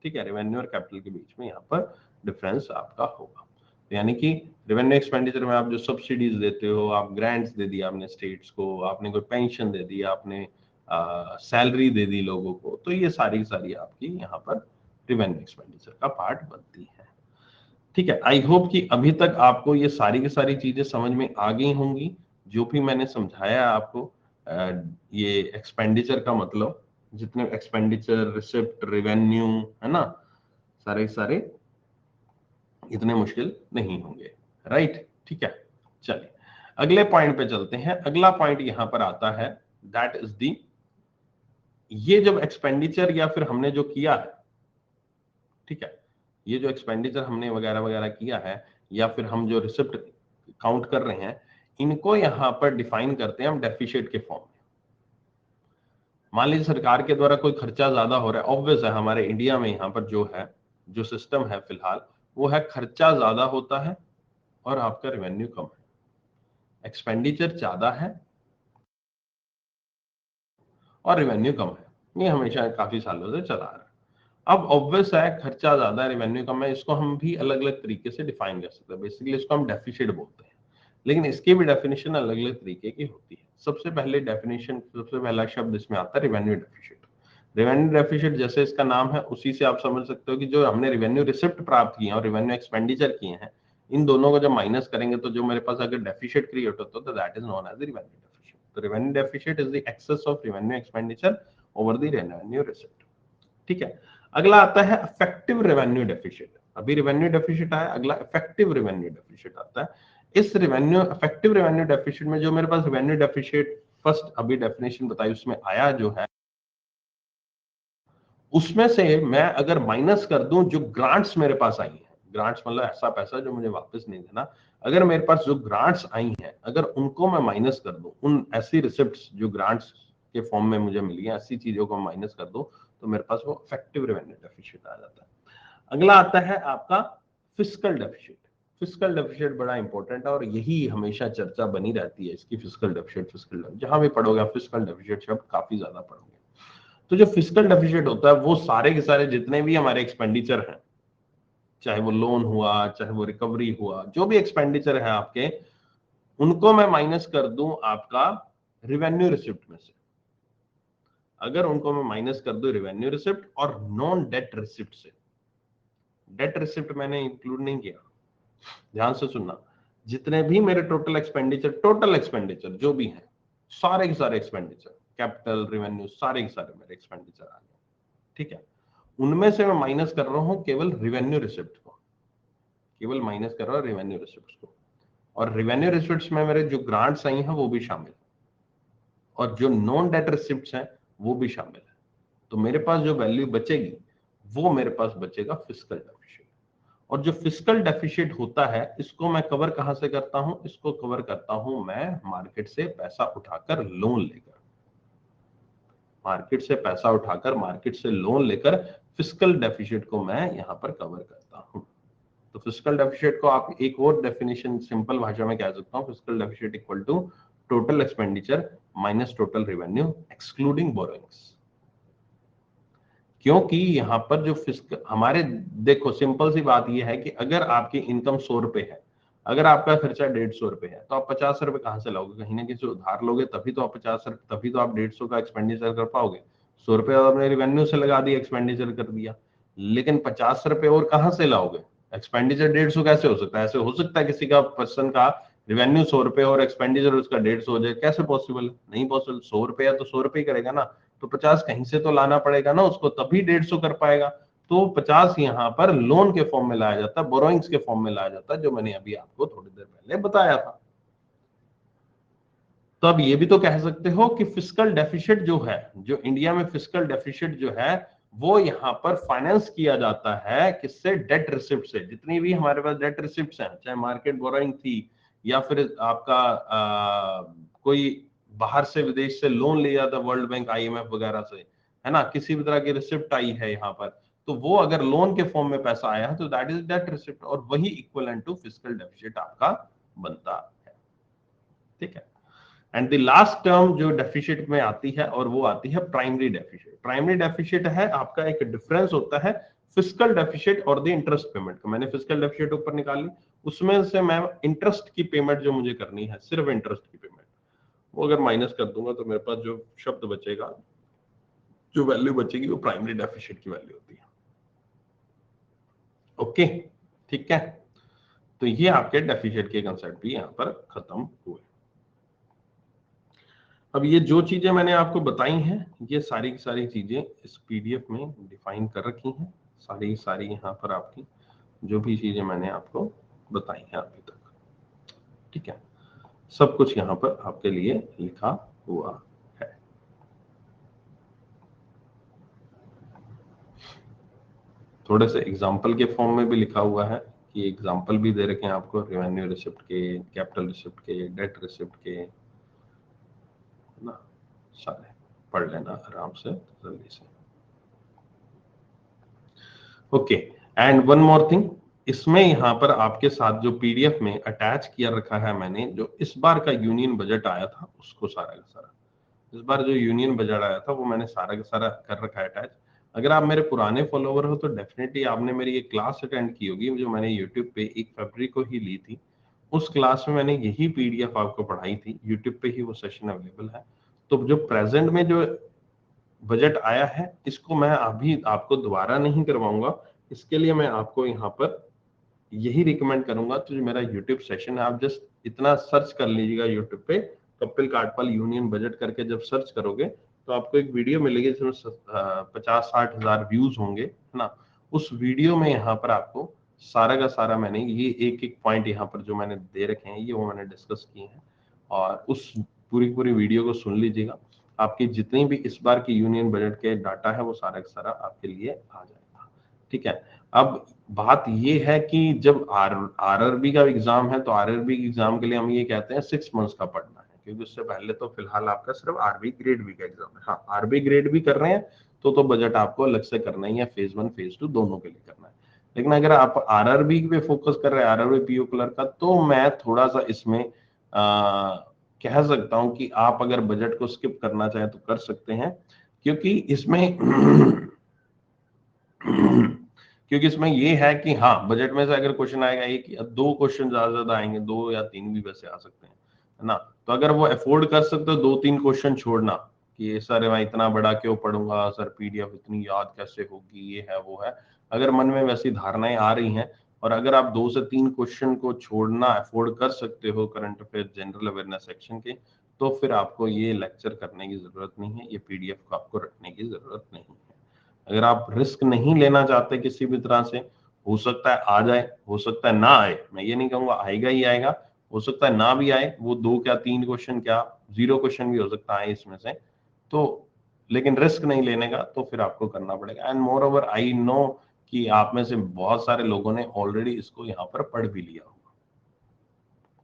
ठीक है, रेवेन्यू और कैपिटल के बीच में यहाँ पर डिफरेंस आपका होगा। यानी कि रेवेन्यू एक्सपेंडिचर में आप जो सब्सिडीज देते हो, आप ग्रांट्स दे दिया आपने स्टेट्स को, आपने कोई पेंशन दे दी, आपने सैलरी दे दी लोगों को, तो ये सारी सारी आपकी यहाँ पर रेवेन्यू एक्सपेंडिचर का पार्ट बनती है। ठीक है, आई होप कि अभी तक आपको ये सारी की सारी चीजें समझ में आ गई होंगी, जो भी मैंने समझाया आपको। ये एक्सपेंडिचर का मतलब, जितने एक्सपेंडिचर, रिसिप्ट, रेवेन्यू, है ना, सारे सारे इतने मुश्किल नहीं होंगे, राइट। ठीक है, चलिए अगले पॉइंट पे चलते हैं। अगला पॉइंट यहां पर आता है, दैट इज दी, ये जब एक्सपेंडिचर या फिर हमने जो किया है, ठीक है, ये जो एक्सपेंडिचर हमने वगैरह वगैरह किया है, या फिर हम जो रिसिप्ट काउंट कर रहे हैं, इनको यहां पर डिफाइन करते हैं हम डेफिसिट के फॉर्म में। मान लीजिए सरकार के द्वारा कोई खर्चा ज्यादा हो रहा है, ऑब्वियस है हमारे इंडिया में यहाँ पर जो है, जो सिस्टम है फिलहाल, वो है खर्चा ज्यादा होता है और आपका रेवेन्यू कम है। एक्सपेंडिचर ज्यादा है और रेवेन्यू कम है, ये हमेशा काफी सालों से चला आ रहा है। अब ऑब्वियस है खर्चा ज्यादा है रेवेन्यू कम है, इसको हम भी अलग अलग तरीके से डिफाइन कर सकते हैं। बेसिकली इसको हम डेफिसिट बोलते हैं, लेकिन इसकी भी डेफिनेशन अलग अलग तरीके की होती है। सबसे पहले डेफिनेशन, सबसे पहला शब्द इसमें आता है रेवेन्यू डेफिसिट। रेवेन्यू डेफिसिट जैसे इसका नाम है उसी से आप समझ सकते हो कि जो हमने रेवेन्यू रिसिप्ट प्राप्त किए हैं और रेवेन्यू एक्सपेंडिचर किए हैं, इन दोनों को जब माइनस करेंगे तो जो मेरे पास अगर डेफिसिट क्रिएट होता है तो that is known as the revenue deficit. तो revenue deficit is the excess of revenue expenditure over the revenue receipt. ठीक है, अगला आता है इफेक्टिव रेवेन्यू डेफिसिट। अभी रेवेन्यू डेफिसिट आया, अगला इफेक्टिव रेवेन्यू डेफिसिट आता है। इस रेवेन्यू इफेक्टिव रेवेन्यू डेफिसिट में जो मेरे पास रेवेन्यू डेफिसिट फर्स्ट अभी डेफिनेशन बताई उसमें आया जो है, उसमें से मैं अगर माइनस कर दूं जो ग्रांट्स मेरे पास आई हैं, ग्रांट्स मतलब ऐसा पैसा जो मुझे वापस नहीं देना, अगर मेरे पास जो ग्रांट्स आई हैं अगर उनको मैं माइनस कर दूं, उन ऐसी रिसिप्ट्स जो ग्रांट्स के फॉर्म में मुझे मिली हैं ऐसी चीजों को माइनस कर दूं, तो मेरे पास वो इफेक्टिव रेवेन्यू डेफिसिट आ जाता है। अगला आता है आपका फिस्कल डेफिसिट। फिस्कल डेफिसिट बड़ा इंपॉर्टेंट है और यही हमेशा चर्चा बनी रहती है इसकी, फिस्कल डेफिसिट। फिस्कल जहां भी पढ़ोगे आप फिस्कल डेफिसिट शब्द काफी ज्यादा पढ़ोगे। तो जो फिस्कल डेफिसिट होता है वो सारे के सारे जितने भी हमारे एक्सपेंडिचर हैं, चाहे वो लोन हुआ, चाहे वो रिकवरी हुआ, जो भी एक्सपेंडिचर है आपके, उनको मैं माइनस कर दूं आपका रिवेन्यू रिसिप्ट में से। अगर उनको मैं माइनस कर दूं रिवेन्यू रिसिप्ट और नॉन डेट रिसिप्ट से, डेट रिसिप्ट मैंने इंक्लूड नहीं किया, ध्यान से सुनना, जितने भी मेरे टोटल एक्सपेंडिचर जो भी है, सारे के सारे एक्सपेंडिचर, कैपिटल, रेवेन्यू, सारे के सारे मेरे एक्सपेंडिचर आ गए। ठीक है, उनमें से मैं माइनस कर रहा हूं केवल रिवेन्यू रिसिप्ट को, केवल माइनस कर रहा हूं रेवेन्यू रिसिप्ट को, और रेवेन्यू रिसिप्ट्स में मेरे जो ग्रांट्स आई हैं वो भी शामिल है और जो नॉन डेट रिसिप्ट्स हैं वो भी शामिल है। तो मेरे पास जो वैल्यू बचेगी वो मेरे पास बचेगा फिस्कल डेफिसिट। और जो फिस्कल डेफिसिट होता है इसको मैं कवर कहां से करता हूं, इसको कवर करता हूं मैं मार्केट से पैसा उठाकर, लोन लेकर, मार्केट से पैसा उठाकर, मार्केट से लोन लेकर फिस्कल डेफिसिट को मैं यहां पर कवर करता हूं। तो फिस्कल डेफिसिट को आप एक और डेफिनेशन सिंपल भाषा में कह सकता हूं, fiscal deficit equal to total expenditure minus total revenue excluding borrowings. क्योंकि यहां पर जो फिस्कल हमारे, देखो सिंपल सी बात यह है कि अगर आपकी इनकम 100 रुपए है, अगर आपका खर्चा 150 रुपए है, तो आप 50 रुपए कहां से लाओगे? कहीं ना कहीं से उधार लोगे, तभी तो आप 50 रुपए, तभी तो आप 150 का एक्सपेंडिचर कर पाओगे। 100 रुपए आपने रेवेन्यू से लगा दिया, एक्सपेंडिचर कर दिया, लेकिन 50 रुपए और कहां से लाओगे? एक्सपेंडिचर 150 कैसे हो सकता है? ऐसे हो सकता है किसी का पर्सन का रेवेन्यू 100 रुपए और एक्सपेंडिचर उसका 150 हो जाए? कैसे पॉसिबल? नहीं पॉसिबल। 100 रुपए है तो 100 रुपए ही करेगा ना, तो 50 कहीं से तो लाना पड़ेगा ना उसको, तभी 150 कर पाएगा। तो 50 यहाँ पर लोन के फॉर्म में लाया जाता है, बोरोइंग्स के फॉर्म में लाया जाता है, जो मैंने अभी आपको थोड़ी देर पहले बताया था। तो अब ये भी तो कह सकते हो कि फिस्कल डेफिसिट जो है, जो इंडिया में फिस्कल डेफिसिट जो है, वो यहाँ पर फाइनेंस किया जाता है किससे? डेट रिसिप्ट से। जितनी भी हमारे पास डेट रिसिप्ट हैं, चाहे मार्केट बोरोइंग थी या फिर आपका कोई बाहर से विदेश से लोन लिया था, वर्ल्ड बैंक, आईएमएफ वगैरह से, है ना, किसी भी तरह की रिसिप्ट आई है यहाँ पर, तो वो अगर लोन के फॉर्म में पैसा आया है तो दैट इज डेट रिसिप्ट, और वही इक्विवेलेंट टू फिस्कल डेफिसिट आपका बनता है। ठीक है, एंड द लास्ट टर्म जो डेफिसिट में आती है और वो आती है प्राइमरी डेफिसिट। प्राइमरी डेफिसिट है आपका, एक डिफरेंस होता है फिस्कल डेफिसिट और द इंटरेस्ट पेमेंट का। मैंने फिस्कल डेफिसिट ऊपर निकाली, उसमें से मैं इंटरेस्ट की पेमेंट जो मुझे करनी है, सिर्फ इंटरेस्ट की पेमेंट, वो अगर माइनस कर दूंगा तो मेरे पास जो शब्द बचेगा, जो वैल्यू बचेगी, वो प्राइमरी डेफिसिट की वैल्यू होती है। ओके, ठीक है, तो ये आपके डेफिसिट के कंसेप्ट भी यहाँ पर खत्म हुए। अब ये जो चीजें मैंने आपको बताई हैं, ये सारी की सारी चीजें इस पीडीएफ में डिफाइन कर रखी हैं, सारी सारी यहाँ पर आपकी जो भी चीजें मैंने आपको बताई हैं अभी तक। ठीक है, सब कुछ यहाँ पर आपके लिए लिखा हुआ है। थोड़े से एग्जाम्पल के फॉर्म में भी लिखा हुआ है कि एग्जाम्पल भी दे रखे हैं आपको, रेवेन्यू रिसिप्ट के, कैपिटल रिसिप्ट के, डेट रिसिप्ट के ना, सारे पढ़ लेना आराम से, जल्दी से। Okay, and one more thing, इसमें यहाँ पर आपके साथ जो पीडीएफ में अटैच किया रखा है मैंने, जो इस बार का यूनियन बजट आया था उसको सारा का सारा, इस बार जो यूनियन बजट आया था वो मैंने सारा का सारा कर रखा है अटैच। अगर आप मेरे पुराने फॉलोवर हो तो डेफिनेटली आपने मेरी एक क्लास अटेंड की होगी जो मैंने यूट्यूब पे 1 फरवरी को ही ली थी। उस क्लास में मैंने यही पीडीएफ आपको पढ़ाई थी, यूट्यूब पे ही वो सेशन अवेलेबल है। तो जो प्रेजेंट में जो बजट आया है इसको मैं अभी आपको दोबारा नहीं करवाऊंगा। इसके लिए मैं आपको यहाँ पर यही रिकमेंड करूंगा, तो जो मेरा यूट्यूब सेशन है आप जस्ट इतना सर्च कर लीजिएगा यूट्यूब पे, कपिल काटपाल यूनियन बजट करके जब सर्च करोगे तो आपको एक वीडियो मिलेगी जिसमें 50-60 हजार व्यूज होंगे, है ना। उस वीडियो में यहाँ पर आपको सारा का सारा मैंने ये एक एक पॉइंट यहाँ पर जो मैंने दे रखे हैं ये वो मैंने डिस्कस किए हैं, और उस पूरी पूरी वीडियो को सुन लीजिएगा। आपकी जितनी भी इस बार की यूनियन बजट के डाटा है वो सारा का सारा आपके लिए आ जाएगा। ठीक है। अब बात ये है कि जब आरआरबी का एग्जाम है तो आरआरबी एग्जाम के लिए हम ये कहते हैं 6 मंथ्स का पढ़ना है, क्योंकि उससे पहले तो फिलहाल आपका सिर्फ आरबी ग्रेड बी का एग्जाम है। हाँ, आरबी ग्रेड भी कर रहे हैं तो बजट आपको अलग से करना ही है, फेज 1 फेज 2 दोनों के लिए करना है। लेकिन अगर आप आरआरबी पे फोकस कर रहे हैं, आरआरबी पीओ क्लर्क का, तो मैं थोड़ा सा इसमें कह सकता हूं कि आप अगर बजट को स्किप करना चाहें तो कर सकते हैं, क्योंकि इसमें क्योंकि इसमें ये है कि हाँ, बजट में से अगर क्वेश्चन आएगा एक या दो क्वेश्चन ज्यादा आएंगे, 2 या 3 भी वैसे आ सकते हैं, है ना। तो अगर वो अफोर्ड कर सकते हो 2-3 क्वेश्चन छोड़ना कि सर मैं इतना बड़ा क्यों पढ़ूंगा, सर पीडीएफ इतनी याद कैसे होगी, ये है वो है, अगर मन में वैसी धारणाएं आ रही हैं और अगर आप 2 से 3 क्वेश्चन को छोड़ना अफोर्ड कर सकते हो current affair general awareness section के, तो फिर आपको ये लेक्चर करने की जरूरत नहीं है, ये पीडीएफ को आपको रखने की जरूरत नहीं है। अगर आप रिस्क नहीं लेना चाहते किसी भी तरह से, हो सकता है आ जाए, हो सकता है ना आए, मैं ये नहीं कहूंगा आएगा ही आएगा, हो सकता है ना भी आए, वो 2 क्या 3 क्वेश्चन क्या 0 क्वेश्चन भी हो सकता है इसमें से, तो लेकिन रिस्क नहीं लेने का तो फिर आपको करना पड़ेगा। And more over I know कि आप में से बहुत सारे लोगों ने ऑलरेडी इसको यहाँ पर पढ़ भी लिया होगा,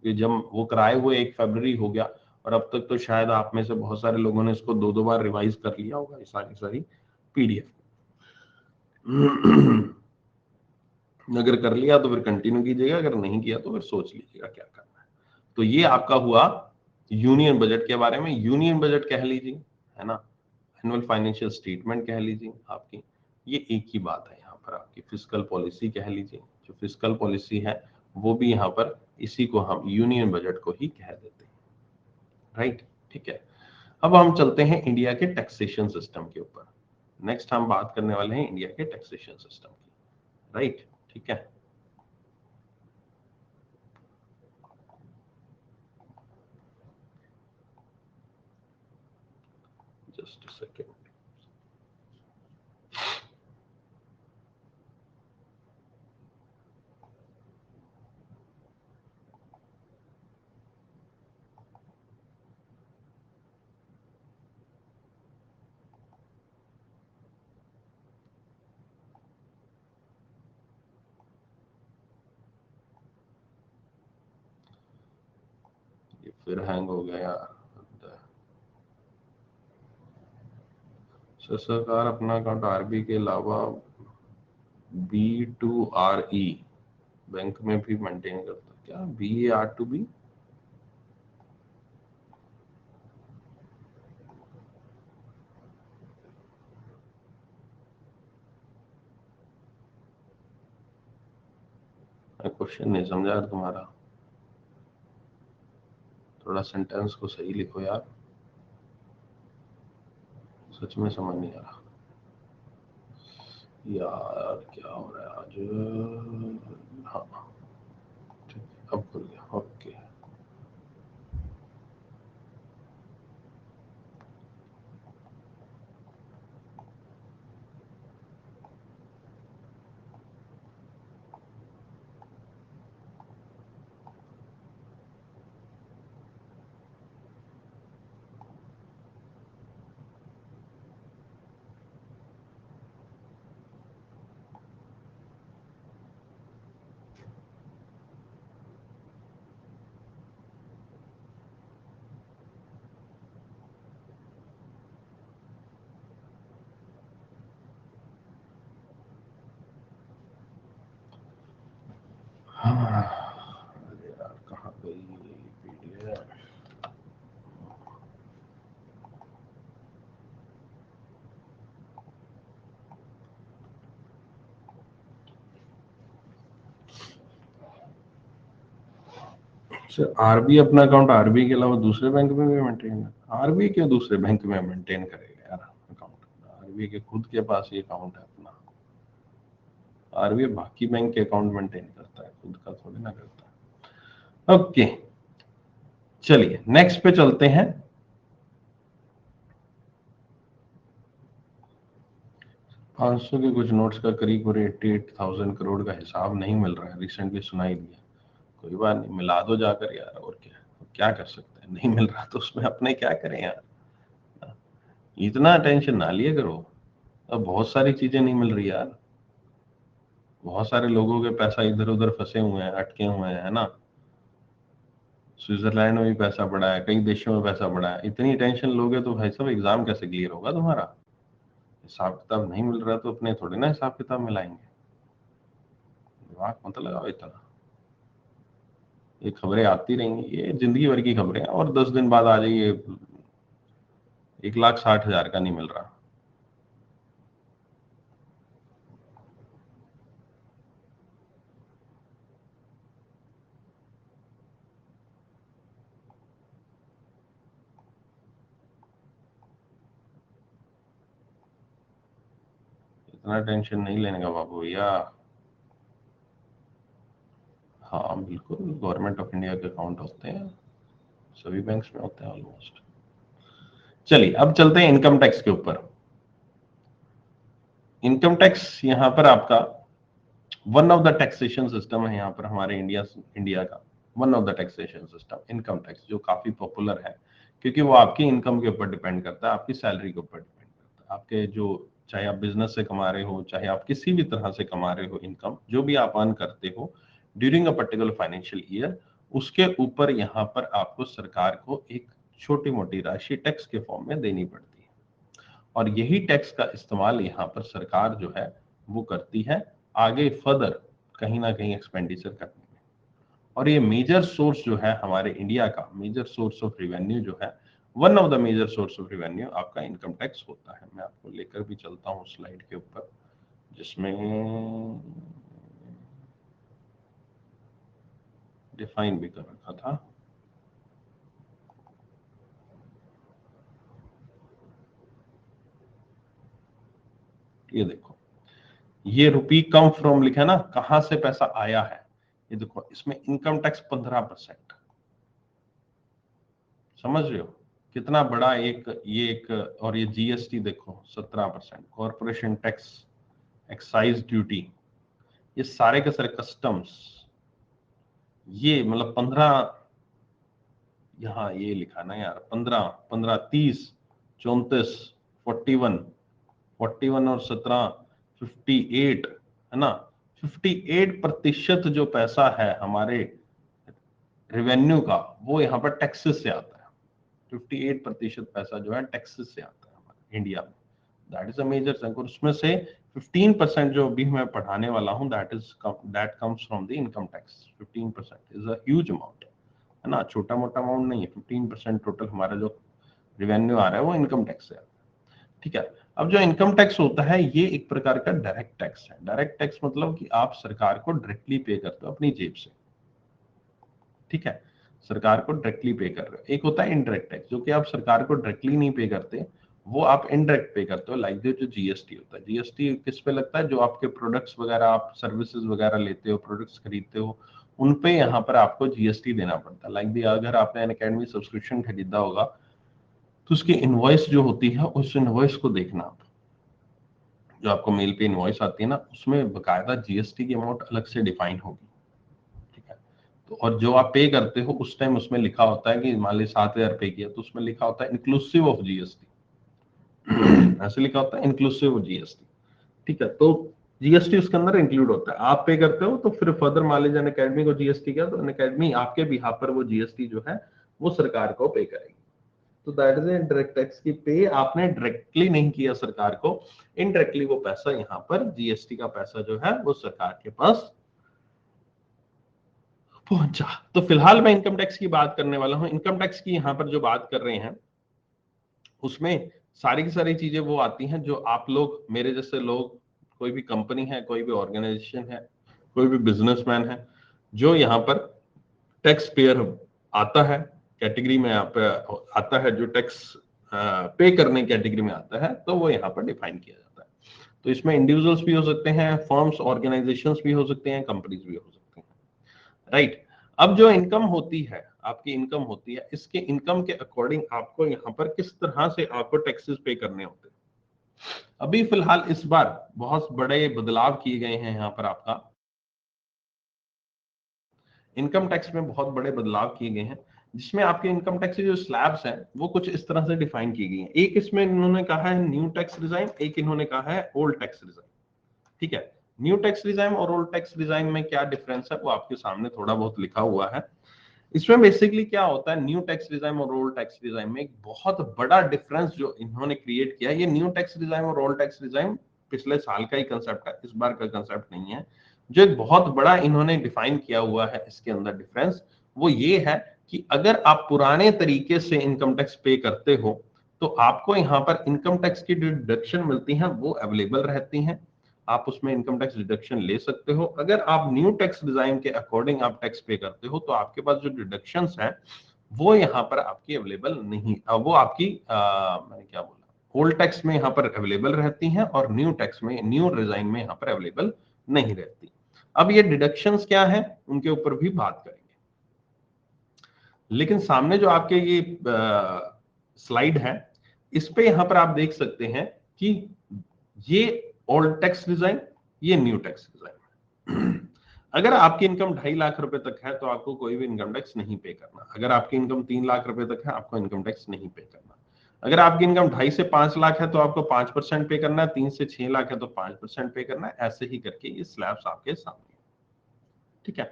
कि जब वो कराए हुए 1 फरवरी हो गया और अब तक तो शायद आप में से बहुत सारे लोगों ने इसको 2-2 बार रिवाइज कर लिया होगा, ये सारी सारी पीडीएफ। अगर कर लिया तो फिर कंटिन्यू कीजिएगा, अगर नहीं किया तो फिर सोच लीजिएगा क्या करना है। तो ये आपका हुआ यूनियन बजट के बारे में। यूनियन बजट कह लीजिए, है ना, एनुअल फाइनेंशियल स्टेटमेंट कह लीजिए आपकी, ये एक ही बात है। यहाँ पर आपकी फिस्कल पॉलिसी कह लीजिए, जो फिस्कल पॉलिसी है वो भी यहाँ पर इसी को हम यूनियन बजट को ही कह देते हैं, राइट। ठीक है। अब हम चलते हैं इंडिया के टैक्सेशन सिस्टम के ऊपर। नेक्स्ट हम बात करने वाले हैं इंडिया के टैक्सेशन सिस्टम की, राइट। ठीक है। Just a second. ये फिर हैंग हो गया यार। सरकार अपना अकाउंट आरबी के अलावा B2RE बैंक में भी मेंटेन करता है क्या? BAR2B? क्वेश्चन नहीं समझा यार तुम्हारा, थोड़ा सेंटेंस को सही लिखो यार, सच में समझ नहीं आ रहा यार क्या हो रहा है आज। हाँ ठीक है, अब खुल गया, ओके। सर आरबीआई अपना अकाउंट आरबीआई के अलावा दूसरे बैंक में भी मेंटेन है? आरबीआई क्यों दूसरे बैंक में मेंटेन करेगा यार अकाउंट? आरबीआई के खुद के पास ये अकाउंट है अपना। आरबीआई बाकी बैंक के अकाउंट मेंटेन करता है, खुद का थोड़ी ना करता है। ओके चलिए नेक्स्ट पे चलते हैं। पाँच सौ के कुछ नोट्स का करीब 88,000 करोड़ का हिसाब नहीं मिल रहा है, रिसेंटली सुनाई दिया। कोई बात नहीं, मिला दो जाकर यार, और क्या कर सकते हैं। नहीं मिल रहा तो उसमें अपने क्या करें यार, इतना टेंशन ना लिया करो। अब बहुत सारी चीजें नहीं मिल रही यार, बहुत सारे लोगों के पैसा इधर उधर फंसे हुए हैं, अटके हुए हैं, है ना। स्विट्जरलैंड में भी पैसा पड़ा है, कई देशों में पैसा पड़ा है। इतनी टेंशन लोगे तो भाई साहब एग्जाम कैसे क्लियर होगा तुम्हारा। हिसाब किताब नहीं मिल रहा तो अपने थोड़ी ना हिसाब किताब मिलाएंगे, दिमाग मत लगाओ इतना। ये खबरें आती रहेंगी, ये जिंदगी भर की खबरें हैं, और 10 दिन बाद आ जाइए 1,60,000 का नहीं मिल रहा। इतना टेंशन नहीं लेने का बाबू भैया। हाँ बिल्कुल, गवर्नमेंट ऑफ इंडिया के अकाउंट होते हैं, सभी बैंक्स में होते हैं ऑलमोस्ट। चलिए अब चलते हैं इनकम टैक्स के ऊपर। इनकम टैक्स यहाँ पर आपका one of the taxation system है यहाँ पर हमारे इंडिया का। One of the taxation system income tax, जो काफी पॉपुलर है, क्योंकि वो आपकी इनकम के ऊपर डिपेंड करता है, आपकी सैलरी के ऊपर डिपेंड करता है। आपके जो, चाहे आप बिजनेस से कमा रहे हो, चाहे आप किसी भी तरह से कमा रहे हो, इनकम जो भी आप अर्न करते हो during a particular financial year, उसके ऊपर यहाँ पर आपको सरकार को एक छोटी मोटी राशि टैक्स के फॉर्म में देनी पड़ती है। और यही टैक्स का इस्तेमाल यहाँ पर सरकार जो है वो करती है आगे फर्दर कहीं ना कहीं एक्सपेंडिचर करने में। और ये मेजर सोर्स जो है हमारे इंडिया का, मेजर सोर्स ऑफ रिवेन्यू जो है, one of the major source of revenue आपका इनकम टैक्स होता है। मैं आपको लेकर भी चलता हूँ स्लाइड के ऊपर, जिसमें डिफाइन भी कर रखा था। ये देखो, ये रुपी कम फ्रॉम लिखा है ना, कहां से पैसा आया है। ये देखो इसमें इनकम टैक्स 15%, समझ रहे हो कितना बड़ा एक। और ये जीएसटी देखो 17%, कॉर्पोरेशन टैक्स, एक्साइज ड्यूटी, ये सारे के सारे कस्टम्स, ये मतलब 15, यहाँ ये लिखा ना यार, 15 15 30 34 41, 41 और 17 58, है ना। 58% जो पैसा है हमारे रेवेन्यू का, वो यहाँ पर टैक्सेस से आता है। 58% पैसा जो है टैक्सेस से आता है हमारे इंडिया में। That is a major chunk. और उसमें से 15% जो अभी मैं पढ़ाने वाला हूँ, that comes from the income tax. 15% is a huge amount, है ना, छोटा मोटा अमाउंट नहीं है। 15% टोटल हमारा जो रेवेन्यू आ रहा है वो इनकम टैक्स से आता है। ठीक है, अब जो इनकम टैक्स होता है ये एक प्रकार का डायरेक्ट टैक्स है। डायरेक्ट टैक्स मतलब कि आप सरकार को डायरेक्टली पे करते हो अपनी जेब से। ठीक है, सरकार को डायरेक्टली पे कर रहे हो। एक होता है इनडायरेक्ट टैक्स, जो कि आप सरकार को डायरेक्टली नहीं पे करते, वो आप इनडायरेक्ट पे करते हो। लाइक जो जीएसटी होता है, जीएसटी किस पे लगता है, जो आपके प्रोडक्ट्स वगैरह, आप सर्विसेज वगैरह लेते हो, प्रोडक्ट्स खरीदते हो, उन पे यहाँ पर आपको जीएसटी देना पड़ता है। लाइक अगर आपने अनअकैडमी सब्सक्रिप्शन खरीदा होगा तो उसकी इनवॉइस जो होती है, उस इनवॉइस को देखना आप, जो आपको मेल पे इनवॉइस आती है ना, उसमें बकायदा जीएसटी की अमाउंट अलग से डिफाइन होगी। ठीक है, तो और जो आप पे करते हो उस टाइम उसमें लिखा होता है कि मान ली 7,000 पे किया तो उसमें लिखा होता है इंक्लूसिव ऑफ जीएसटी। ऐसे लिखा होता है इंक्लूसिव ऑफ जीएसटी। ठीक है, तो जीएसटी उसके अंदर इंक्लूड होता है। आप पे करते हो तो फिर फर्दर मान लीजिए अनअकैडमी को जीएसटी किया, तो अनअकैडमी आपके बिहाफ पर वो जीएसटी जो है वो सरकार को पे करेगी। तो दैट इज इनडायरेक्ट टैक्स की पे आपने डायरेक्टली नहीं किया सरकार को, इनडायरेक्टली वो पैसा यहाँ पर जीएसटी का पैसा जो है वो सरकार के पास पहुंचा। तो फिलहाल मैं इनकम टैक्स की बात करने वाला हूं। इनकम टैक्स की यहाँ पर जो बात कर रहे हैं उसमें सारी की सारी चीजें वो आती हैं जो आप लोग, मेरे जैसे लोग, कोई भी कंपनी है, कोई भी ऑर्गेनाइजेशन है, कोई भी बिजनेसमैन है, जो यहाँ पर टैक्स पेयर आता है कैटेगरी में आप आता है, जो टैक्स पे करने कैटेगरी में आता है, तो वो यहाँ पर डिफाइन किया जाता है। तो इसमें इंडिविजुअल्स भी हो सकते हैं, फर्म्स, ऑर्गेनाइजेशंस भी हो सकते हैं, कंपनीज भी हो सकते हैं, राइट। अब जो इनकम होती है, आपकी इनकम होती है, इसके इनकम के अकॉर्डिंग आपको यहाँ पर किस तरह से आपको टैक्सेस पे करने होते हैं। अभी फिलहाल इस बार बहुत बड़े बदलाव किए गए हैं। यहाँ पर आपका इनकम टैक्स में बहुत बड़े बदलाव किए गए हैं, जिसमें आपके इनकम टैक्स के जो स्लैब्स हैं वो कुछ इस तरह से डिफाइन की गई हैं। एक इसमें इन्होंने कहा है न्यू टैक्स रिजाइम, एक इन्होंने कहा है ओल्ड टैक्स रिजाइम। ठीक है, न्यू टैक्स रिजाइम और ओल्ड टैक्स रिजाइम में क्या डिफरेंस है वो आपके सामने थोड़ा बहुत लिखा हुआ है। इसमें बेसिकली क्या होता है, न्यू टैक्स रिजाइम और ओल्ड टैक्स रिजाइम में एक बहुत बड़ा डिफरेंस जो इन्होंने क्रिएट किया। ये न्यू टैक्स रिजाइम और ओल्ड टैक्स रिजाइम पिछले साल का ही कंसेप्ट है, इस बार का कंसेप्ट नहीं है। जो एक बहुत बड़ा इन्होंने डिफाइन किया हुआ है इसके अंदर डिफरेंस, वो ये है कि अगर आप पुराने तरीके से इनकम टैक्स पे करते हो तो आपको यहाँ पर इनकम टैक्स की जो डिडक्शन मिलती है वो अवेलेबल रहती हैं, आप उसमें इनकम टैक्स डिडक्शन ले सकते हो। अगर आप न्यू टैक्स डिजाइन के अकॉर्डिंग आप टैक्स पे करते हो तो आपके पास जो डिडक्शंस हैं वो यहाँ पर आपकी अवेलेबल नहीं, वो आपकी मैंने क्या बोला, ओल्ड टैक्स में यहाँ पर अवेलेबल रहती हैं और न्यू टैक्स में, न्यू डिजाइन में यहाँ पर अवेलेबल नहीं रहती। अब ये डिडक्शंस क्या है उनके ऊपर भी बात करेंगे, लेकिन सामने जो आपके ये स्लाइड है इस पे यहाँ पर आप देख सकते हैं कि ये ओल्ड टैक्स डिजाइन, ये न्यू टैक्स डिजाइन। अगर आपकी इनकम 2.5 लाख रुपए तक है तो आपको कोई भी इनकम टैक्स नहीं पे करना। अगर आपकी इनकम 3 लाख रुपए तक है आपको इनकम टैक्स नहीं पे करना। अगर आपकी इनकम 2.5 से 5 लाख है तो आपको 5% पे करना है, 3 से 6 लाख है तो 5% पे करना है, ऐसे ही करके ये स्लैब्स आपके सामने। ठीक है,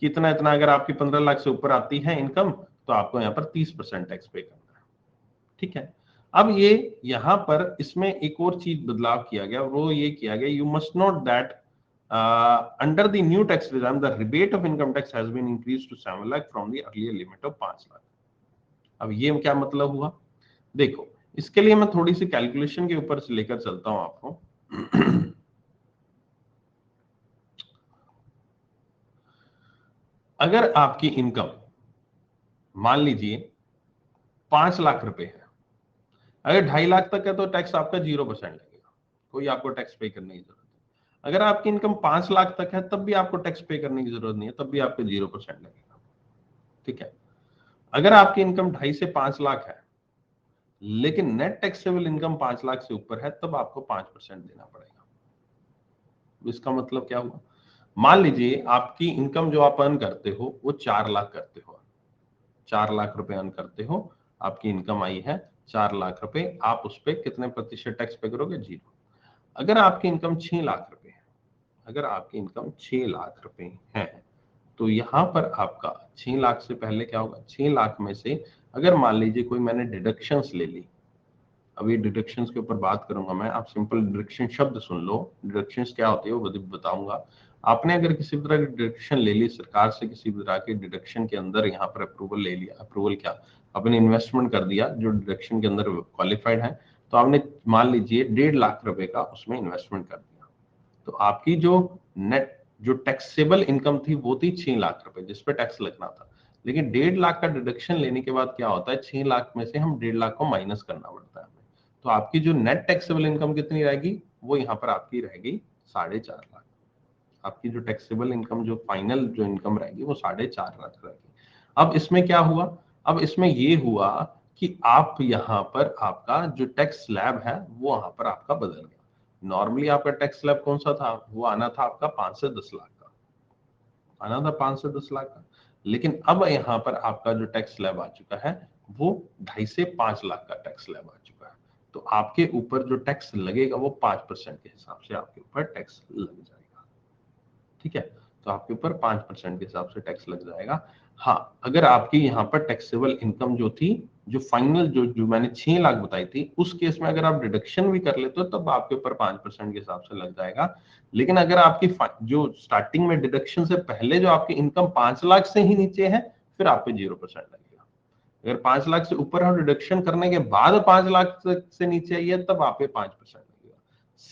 कि इतना इतना अगर आपकी 15 लाख से ऊपर आती है इनकम तो आपको यहाँ पर 30% टैक्स पे करना है। ठीक है, अब ये यहाँ पर इसमें एक और चीज बदलाव किया गया, वो ये किया गया, you must note that under the new tax regime the rebate of income tax has been increased to 7 lakh from the earlier limit of 5 lakh. अब ये क्या मतलब हुआ, देखो इसके लिए मैं थोड़ी सी कैलकुलेशन के ऊपर से लेकर चलता हूं आपको। अगर आपकी इनकम मान लीजिए 5 लाख रुपए है, अगर 2.5 लाख तक है तो टैक्स आपका 0% लगेगा, कोई आपको टैक्स पे करने की जरूरत नहीं। अगर आपकी इनकम 5 लाख तक है तब भी आपको टैक्स पे करने की जरूरत नहीं है, तब भी आपको 0% लगेगा। ठीक है, अगर आपकी इनकम 2.5 से 5 लाख है लेकिन नेट टैक्सेबल इनकम 5 लाख से ऊपर है तब आपको 5% देना पड़ेगा। इसका मतलब क्या हुआ, मान लीजिए आपकी इनकम जो आप अर्न करते हो वो 4 लाख करते हो, 4 लाख रुपए अर्न करते हो, आपकी इनकम आई है 4 लाख रुपए, आप उस पर कितने प्रतिशत टैक्स पे करोगे, 0। अगर आपकी इनकम 6 लाख रुपए है, अगर आपकी इनकम 6 लाख रुपए है तो यहाँ पर आपका 6 लाख से पहले क्या होगा, 6 लाख में से अगर मान लीजिए कोई मैंने डिडक्शंस ले ली, अभी डिडक्शंस के ऊपर बात करूंगा मैं, आप सिंपल डिडक्शन शब्द सुन लो, डिडक्शंस क्या होती है वो बताऊंगा। आपने अगर किसी भी तरह की डिडक्शन ले ली सरकार से, किसी भी तरह के डिडक्शन के अंदर यहाँ पर अप्रूवल ले लिया, अप्रूवल क्या, आपने इन्वेस्टमेंट कर दिया जो डिडक्शन के अंदर क्वालिफाइड है, तो आपने मान लीजिए 1.5 लाख रुपए का उसमें इन्वेस्टमेंट कर दिया, तो आपकी जो नेट जो टैक्सेबल इनकम थी वो थी 6 लाख रुपए जिसपे टैक्स लगना था। लेकिन 1.5 लाख का डिडक्शन लेने के बाद क्या होता है, 6 लाख में से हम 1.5 लाख को माइनस करना पड़ता है हमें, तो आपकी जो नेट टैक्सेबल इनकम कितनी रहेगी, वो यहाँ पर आपकी रहेगी 4.5 लाख। आपकी जो टैक्सेबल इनकम, जो फाइनल जो इनकम रहेगी वो 4.5 लाख रहेगी। अब इसमें क्या हुआ, अब इसमें ये हुआ कि आप यहाँ पर आपका जो टैक्स स्लैब है वो यहाँ पर आपका बदल गया। नॉर्मली आपका टैक्स स्लैब कौन सा था, वो आना था आपका 5 से 10 लाख का, आना था 5 से 10 लाख का, लेकिन अब यहाँ पर आपका जो टैक्स स्लैब आ चुका है वो 2.5 से 5 लाख का टैक्स स्लैब आ चुका है। तो आपके ऊपर जो टैक्स लगेगा वो 5% के हिसाब से आपके ऊपर टैक्स लग जाएगा। ठीक है, तो आपके ऊपर 5% के हिसाब से टैक्स लग जाएगा। हाँ, अगर आपकी यहाँ पर टैक्सेबल इनकम जो थी, जो फाइनल जो मैंने 6 लाख बताई थी, उस केस में अगर आप डिडक्शन भी कर लेते हो तब आपके ऊपर 5% के हिसाब से लग जाएगा। लेकिन अगर आपकी जो स्टार्टिंग में डिडक्शन से पहले जो आपकी इनकम 5 लाख से ही नीचे है, फिर आप पे 0% लगेगा। अगर 5 लाख से ऊपर है, डिडक्शन करने के बाद 5 लाख से नीचे आई है, तब आप पे 5% लगेगा।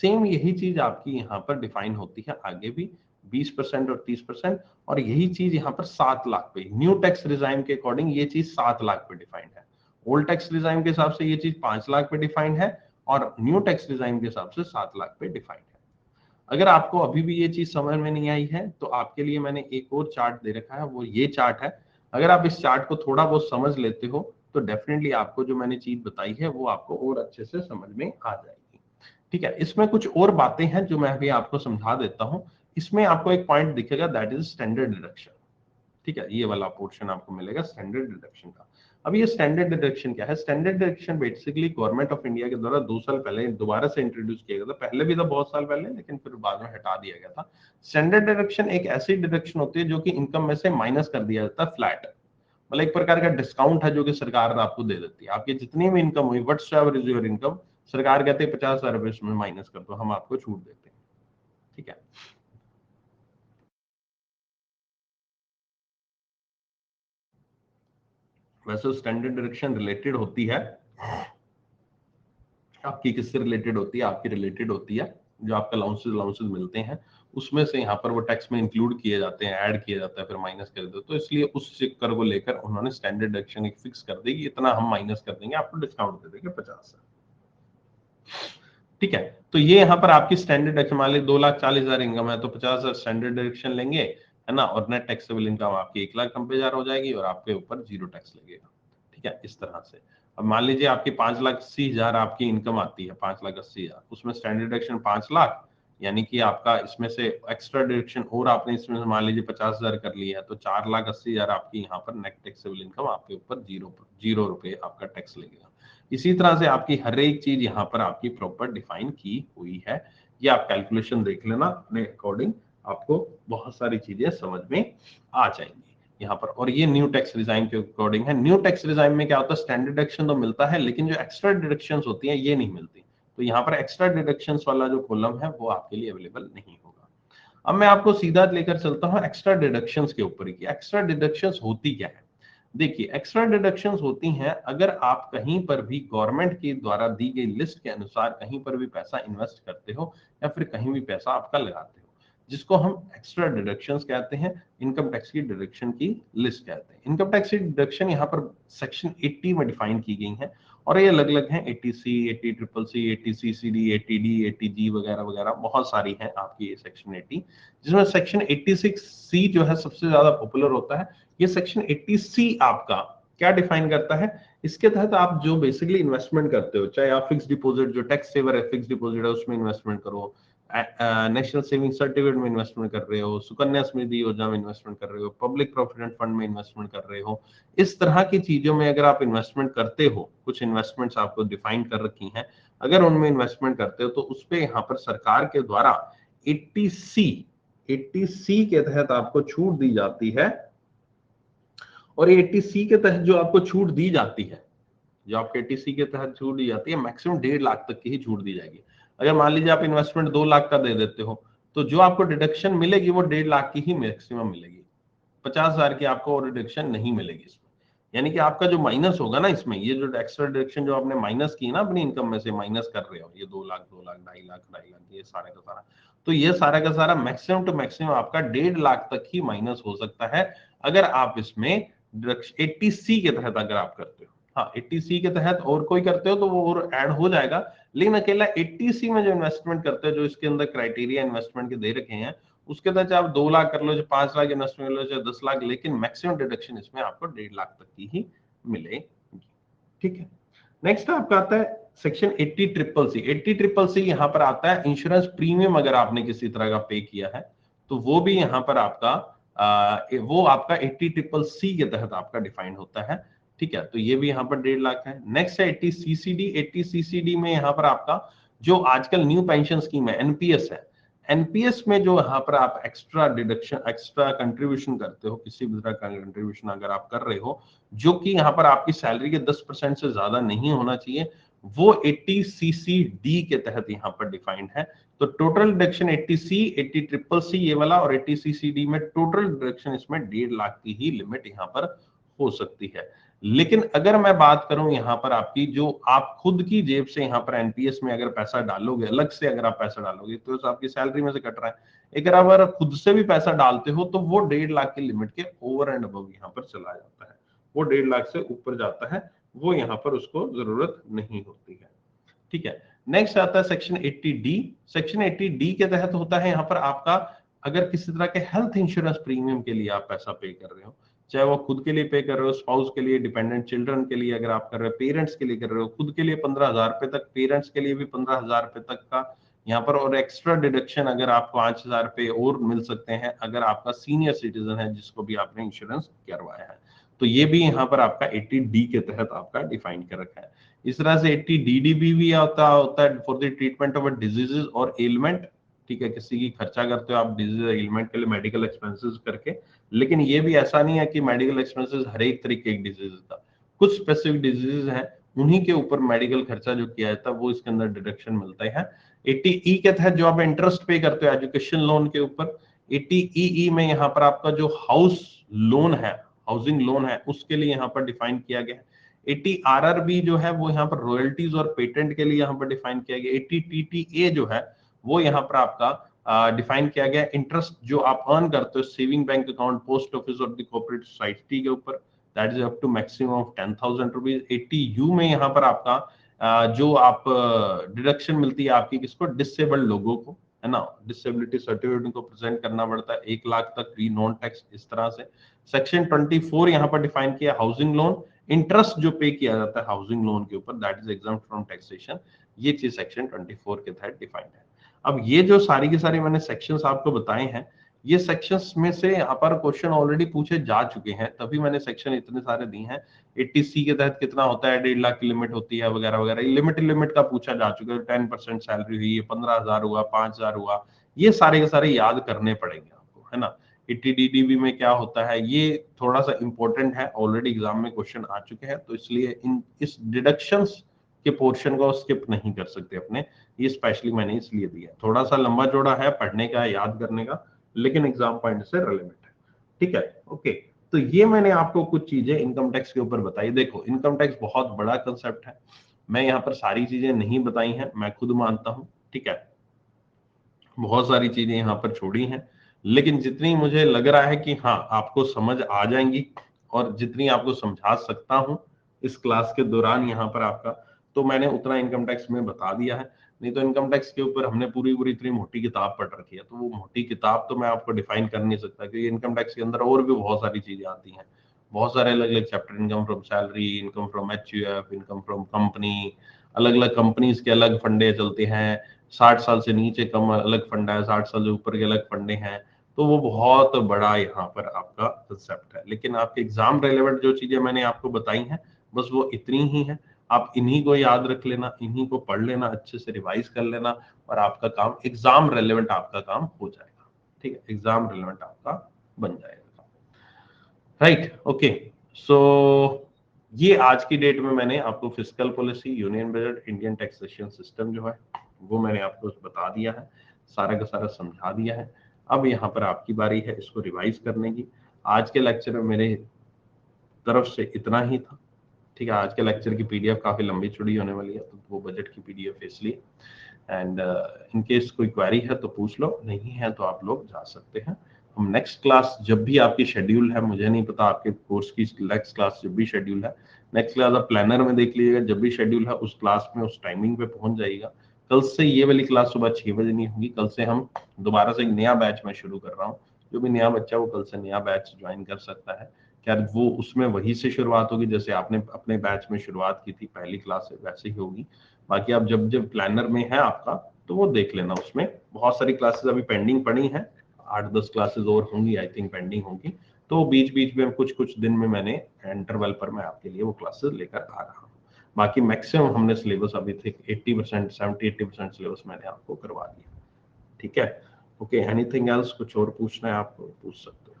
सेम यही चीज आपकी यहाँ पर डिफाइन होती है आगे भी, 20% और 30%, और यही चीज यहाँ पर 7 लाख पे, न्यू टैक्स रिजाइम के अकॉर्डिंग ये चीज 7 लाख पे डिफाइंड है। ओल्ड टैक्स रिजाइम के हिसाब से ये चीज 5 लाख पे डिफाइंड है, और न्यू टैक्स रिजाइम के हिसाब से 7 लाख पे डिफाइंड है। अगर आपको अभी भी ये चीज समझ में नहीं आई है तो आपके लिए मैंने एक और चार्ट दे रखा है, वो ये चार्ट है। अगर आप इस चार्ट को थोड़ा बहुत समझ लेते हो तो डेफिनेटली आपको जो मैंने चीज बताई है वो आपको और अच्छे से समझ में आ जाएगी। ठीक है, इसमें कुछ और बातें हैं जो मैं अभी आपको समझा देता हूं। इसमें आपको एक पॉइंट दिखेगा, दैट इज स्टैंडर्ड डिडक्शन। ठीक है, ये वाला पोर्शन आपको मिलेगा स्टैंडर्ड डिडक्शन का। अब ये स्टैंडर्ड डिडक्शन क्या है? Standard deduction basically government of India के द्वारा 2 साल पहले दोबारा से इंट्रोड्यूस किया गया था। पहले भी था बहुत साल पहले, लेकिन फिर बाद में हटा दिया गया था। स्टैंडर्ड डिडक्शन एक ऐसी डिडक्शन होती है जो कि इनकम में से माइनस कर दिया जाता है फ्लैट, मतलब एक प्रकार का डिस्काउंट है जो कि सरकार आपको दे देती है। आपकी जितनी भी इनकम हुई, व्हाट्सएवर इज योर इनकम, सरकार कहते हैं 50,000 रुपए इसमें माइनस कर दो, हम आपको छूट देते हैं। ठीक है, वैसे स्टैंडर्ड डिडक्शन रिलेटेड होती है, आपकी किससे रिलेटेड होती है? आपकी रिलेटेड होती है जो आपका अलाउंसेस मिलते हैं, उसमें से यहाँ पर वो टैक्स में इंक्लूड किए जाते हैं, ऐड किया जाता है, फिर माइनस कर दो। तो इसलिए उस चक्कर को लेकर उन्होंने स्टैंडर्ड डिडक्शन एक फिक्स कर दी कि इतना हम माइनस कर देंगे, आपको डिस्काउंट दे देंगे 50। ठीक है, तो ये यहाँ पर आपकी स्टैंडर्ड डिडक्शन, मान ली 2,40,000 इनकम है तो 50,000 स्टैंडर्ड डिडक्शन लेंगे, है ना, और नेट टैक्सेबल इनकम आपकी 1,90,000 हो जाएगी और आपके ऊपर 0 टैक्स लगेगा। ठीक है, इस तरह से। अब मान लीजिए आपकी 5,80,000 आपकी इनकम आती है, 5,80,000, उसमें स्टैंडर्ड डिडक्शन 5 लाख, यानी कि आपका इसमें से एक्स्ट्रा डिडक्शन और आपने इसमें मान लीजिए 50,000 कर लिया है, तो 4,80,000 आपकी यहाँ पर नेट टैक्सेबल इनकम आपके ऊपर 0 रुपए आपका टैक्स लगेगा। इसी तरह से आपकी हर एक चीज यहाँ पर आपकी प्रॉपर डिफाइन की हुई है। ये आप कैलकुलेशन देख लेना अपने अकॉर्डिंग, आपको बहुत सारी चीजें समझ में आ जाएंगी यहाँ पर। और ये न्यू टैक्स रिजाइम के अकॉर्डिंग है। न्यू टैक्स रिजाइम में क्या होता है, स्टैंडर्ड डिडक्शन तो मिलता है, लेकिन जो एक्स्ट्रा डिडक्शंस होती हैं ये नहीं मिलती। तो यहाँ पर एक्स्ट्रा डिडक्शंस वाला जो कॉलम है वो आपके लिए अवेलेबल नहीं होगा। अब मैं आपको सीधा लेकर चलता हूँ एक्स्ट्रा डिडक्शंस के ऊपर की। एक्स्ट्रा डिडक्शंस होती क्या है? देखिए, एक्स्ट्रा डिडक्शंस होती हैं अगर आप कहीं पर भी गवर्नमेंट के द्वारा दी गई लिस्ट के अनुसार कहीं पर भी पैसा इन्वेस्ट करते हो या फिर कहीं भी पैसा आपका लगाते हो, जिसको हम एक्स्ट्रा डिडक्शंस कहते हैं। इनकम टैक्स की डिडक्शन की लिस्ट कहते हैं। इनकम टैक्स की डिडक्शन यहाँ पर सेक्शन 80 में डिफाइन की गई है, और ये अलग अलग हैं, 80C, 80CCC, 80CCD, 80D, 80G वगैरह वगैरह बहुत सारी हैं आपकी ये सेक्शन 80, जिसमें सेक्शन 86C जो है सबसे ज्यादा पॉपुलर होता है। ये सेक्शन 80C आपका क्या डिफाइन करता है? इसके तहत आप जो बेसिकली इन्वेस्टमेंट करते हो, चाहे आप फिक्स डिपॉजिट, जो टैक्स सेवर है फिक्स डिपॉजिट है उसमें इन्वेस्टमेंट करो, नेशनल सेविंग सर्टिफिकेट में इन्वेस्टमेंट कर रहे हो, सुकन्या समृद्धि योजना में इन्वेस्टमेंट कर रहे हो, पब्लिक प्रोविडेंट फंड में इन्वेस्टमेंट कर रहे हो, इस तरह की चीजों में अगर आप इन्वेस्टमेंट करते हो, कुछ इन्वेस्टमेंट्स आपको डिफाइन कर रखी हैं, अगर उनमें इन्वेस्टमेंट करते हो तो उस पे यहाँ पर सरकार के द्वारा 80C के तहत आपको छूट दी जाती है। और 80C के तहत जो आपको छूट दी जाती है, जो आपके 80C के तहत छूट दी जाती है, मैक्सिमम 1.5 लाख तक की ही छूट दी जाएगी। अगर मान लीजिए आप इन्वेस्टमेंट 2 लाख का दे देते हो तो जो आपको डिडक्शन मिलेगी वो 1.5 लाख की ही मैक्सिमम मिलेगी, 50,000 की आपको और डिडक्शन नहीं मिलेगी इसमें। यानी कि आपका जो माइनस होगा ना इसमें, ये जो एक्स्ट्रा डिडक्शन जो आपने माइनस की ना अपनी इनकम में से माइनस कर रहे हो, ये 2 लाख 2 लाख 2.5 लाख ये सारे का सारा, तो ये सारा का सारा मैक्सिमम टू मैक्सिमम आपका 1.5 लाख तक ही माइनस हो सकता है अगर आप इसमें 80C के तहत अगर आप करते हो। हाँ, 80C के तहत और कोई करते हो तो वो और ऐड हो जाएगा, लेकिन अकेला 80C में जो इन्वेस्टमेंट करते हो, जो इसके अंदर क्राइटेरिया इन्वेस्टमेंट के दे रखे हैं, उसके तहत आप 2 लाख कर लो, जो 5 लाख इन्वेस्टमेंट कर लो, चाहे 10 लाख, लेकिन मैक्सिमम डिडक्शन इसमें आपको 1.5 लाख तक की ही मिलेगी। ठीक है, नेक्स्ट आपका आता है सेक्शन 80CCC। 80CCC यहाँ पर आता है इंश्योरेंस प्रीमियम अगर आपने किसी तरह का पे किया है तो वो भी यहाँ पर आपका वो आपका 80CCC के तहत आपका डिफाइंड होता है। ठीक है, तो ये भी यहाँ पर 1.5 लाख है। नेक्स्ट है 80CCD। 80CCD में यहाँ पर आपका जो आजकल न्यू पेंशन स्कीम है, एनपीएस है, एनपीएस में जो यहाँ पर आप एक्स्ट्रा डिडक्शन, एक्स्ट्रा कंट्रीब्यूशन करते हो, किसी भी तरह का कंट्रीब्यूशन अगर आप कर रहे हो जो कि यहाँ पर आपकी सैलरी के 10% से ज्यादा नहीं होना चाहिए, वो 80CCD के तहत यहाँ पर डिफाइंड है। तो टोटल डिडक्शन 80C, 80CCC ये वाला और 80CCD में टोटल डिडक्शन इसमें 1.5 लाख की ही लिमिट यहाँ पर हो सकती है। लेकिन अगर मैं बात करूं यहाँ पर आपकी, जो आप खुद की जेब से यहाँ पर एनपीएस में अगर पैसा डालोगे, अलग से अगर आप पैसा डालोगे तो आपकी सैलरी में से कट रहा है। अगर खुद से भी पैसा डालते हो तो वो 1.5 लाख की लिमिट के ओवर एंड अबव यहाँ पर चला जाता है, वो 1.5 लाख से ऊपर जाता है, वो यहाँ पर उसको जरूरत नहीं होती है। ठीक है, नेक्स्ट आता है सेक्शन 80D। सेक्शन 80D के तहत होता है यहाँ पर आपका, अगर किसी तरह के हेल्थ इंश्योरेंस प्रीमियम के लिए आप पैसा पे कर रहे हो, चाहे वो खुद के लिए पे कर रहे हो, स्पाउस के लिए, डिपेंडेंट चिल्ड्रन के लिए अगर आप कर रहे हो, पेरेंट्स के लिए कर रहे हो, खुद के लिए 15,000 रुपए तक, पेरेंट्स के लिए भी 15,000 रुपए तक का यहाँ पर, और एक्स्ट्रा डिडक्शन अगर आपको 5,000 रुपए और मिल सकते हैं अगर आपका सीनियर सिटीजन है जिसको भी आपने इंश्योरेंस करवाया है। तो ये भी यहाँ पर आपका 80D के तहत आपका डिफाइन कर रखा है। इस तरह से 80DDB भी होता है for the treatment of diseases और एलिमेंट। ठीक है, किसी की खर्चा करते हो आप डिजीज एलिमेंट के लिए मेडिकल एक्सपेंसेस करके, लेकिन ये भी ऐसा नहीं है कि मेडिकल एक्सपेंसेस हर एक तरीके के डिजीज का, कुछ स्पेसिफिक डिजीज हैं उन्हीं के ऊपर मेडिकल खर्चा जो किया जाता है वो इसके अंदर डिडक्शन मिलता है। 80E के तहत जो आप इंटरेस्ट पे करते हो एजुकेशन लोन के ऊपर, 80EE में यहाँ पर आपका जो हाउस लोन है, हाउसिंग लोन है, उसके लिए यहाँ पर डिफाइन किया गया है। 80RRB जो है वो यहाँ पर रॉयल्टीज और पेटेंट के लिए यहाँ पर डिफाइन किया गया। 80TTA जो है वो यहाँ पर आपका डिफाइन किया गया इंटरेस्ट जो आप अर्न करते हो saving bank account, post office और द कोऑपरेटिव सोसाइटी के ऊपर, that is up to maximum of 10,000 rupees. 80U में यहाँ पर आपका जो आप डिडक्शन मिलती है आपकी किसको, डिसेबल्ड लोगों को, है ना, डिसेबिलिटी सर्टिफिकेट को प्रेजेंट करना पड़ता है 1 लाख तक फ्री नॉन टैक्स, इस तरह से। सेक्शन 24 यहाँ पर डिफाइन किया हाउसिंग लोन, इंटरेस्ट जो पे किया जाता है हाउसिंग लोन के ऊपर, that is exempt from taxation, ये चीज सेक्शन 24 के तहत डिफाइंड है। अब ये जो सारी की सारी मैंने सेक्शंस आपको बताए हैं, ये सेक्शंस में से यहाँ पर क्वेश्चन ऑलरेडी पूछे जा चुके हैं, तभी मैंने सेक्शन इतने सारे दिए हैं। 80C के तहत कितना होता है, 1.5 लाख की लिमिट होती है वगैरह वगैरह, लिमिट का पूछा जा चुका है। 10% सैलरी हुई, 15,000 हुआ, 5,000 हुआ, ये सारे के सारे याद करने पड़ेंगे आपको, है ना। 80DDB में क्या होता है, ये थोड़ा सा इंपॉर्टेंट है, ऑलरेडी एग्जाम में क्वेश्चन आ चुके हैं, तो इसलिए इस डिडक्शंस के पोर्शन को स्किप नहीं कर सकते अपने, ये स्पेशली मैंने इसलिए दिया। थोड़ा सा लंबा चौड़ा है पढ़ने का, याद करने का, लेकिन एग्जाम पॉइंट से रिलेवेंट है। ठीक है, ओके। तो ये मैंने आपको कुछ चीजें इनकम टैक्स के ऊपर बताई। देखो, इनकम टैक्स बहुत बड़ा कंसेप्ट है, मैं यहाँ पर सारी चीजें नहीं बताई हैं, मैं खुद मानता हूँ। ठीक है, बहुत सारी चीजें यहाँ पर छोड़ी हैं, लेकिन जितनी मुझे लग रहा है कि हाँ आपको समझ आ जाएंगी, और जितनी आपको समझा सकता हूँ इस क्लास के दौरान यहाँ पर आपका, तो मैंने उतना इनकम टैक्स में बता दिया है। नहीं तो इनकम टैक्स के ऊपर हमने पूरी पूरी इतनी मोटी किताब पढ़ रखी है, तो वो मोटी किताब तो मैं आपको डिफाइन कर नहीं सकता, क्योंकि इनकम टैक्स के अंदर और भी बहुत सारी चीजें आती हैं, बहुत सारे अलग अलग chapter, income from salary, income from HUF, income from company, अलग अलग कंपनीज के अलग फंडे चलते हैं, 60 साल से नीचे कम अलग फंडा है, 60 साल से ऊपर के अलग फंडे हैं, तो वो बहुत बड़ा यहाँ पर आपका कंसेप्ट है। लेकिन आपके एग्जाम रेलेवेंट जो चीजें मैंने आपको बताई हैं, बस वो इतनी ही है, आप इन्हीं को याद रख लेना, इन्हीं को पढ़ लेना, अच्छे से रिवाइज कर लेना, और आपका काम एग्जाम रेलेवेंट आपका काम हो जाएगा। ठीक है, एग्जाम रेलेवेंट आपका बन जाएगा। Right, okay. सो ये आज की डेट में मैंने आपको fiscal policy, union budget, Indian taxation system जो है वो मैंने आपको बता दिया है, सारा का सारा समझा दिया है। अब यहाँ पर आपकी बारी है इसको रिवाइज करने की। आज के लेक्चर में मेरे तरफ से इतना ही था। ठीक है, आज के लेक्चर की PDF काफी लंबी चौड़ी होने वाली है, तो वो बजट की PDF इसलिए, एंड इन केस कोई क्वेरी है तो पूछ लो, नहीं है तो आप लोग जा सकते हैं। हम नेक्स्ट क्लास जब भी आपकी शेड्यूल है, मुझे नहीं पता आपके कोर्स की नेक्स्ट क्लास जब भी शेड्यूल है, नेक्स्ट क्लास आप प्लानर में देख लीजिएगा, जब भी शेड्यूल है उस क्लास में उस टाइमिंग पे पहुंच जाइएगा। कल से ये वाली क्लास सुबह 6 बजे नहीं होगी, कल से हम दोबारा से एक नया बैच में शुरू कर रहा हूँ। जो भी नया बच्चा वो कल से नया बैच ज्वाइन कर सकता है। क्या वो उसमें वही से शुरुआत होगी जैसे आपने अपने बैच में शुरुआत की थी पहली क्लास से, वैसे ही होगी। बाकी आप जब जब प्लानर में है आपका तो वो देख लेना, उसमें बहुत सारी क्लासेस अभी पेंडिंग पड़ी हैं, 8-10 क्लासेस और होंगी आई थिंक पेंडिंग होंगी, तो बीच बीच में कुछ कुछ दिन में मैंने इंटरवल पर मैं आपके लिए वो क्लासेस लेकर आ रहा हूँ। बाकी मैक्सिमम हमने सिलेबस अभी तक 80%, 70-80% सिलेबस मैंने आपको करवा दिया। ठीक है, ओके। एनीथिंग एल्स, कुछ और पूछना है आपको पूछ सकते हो।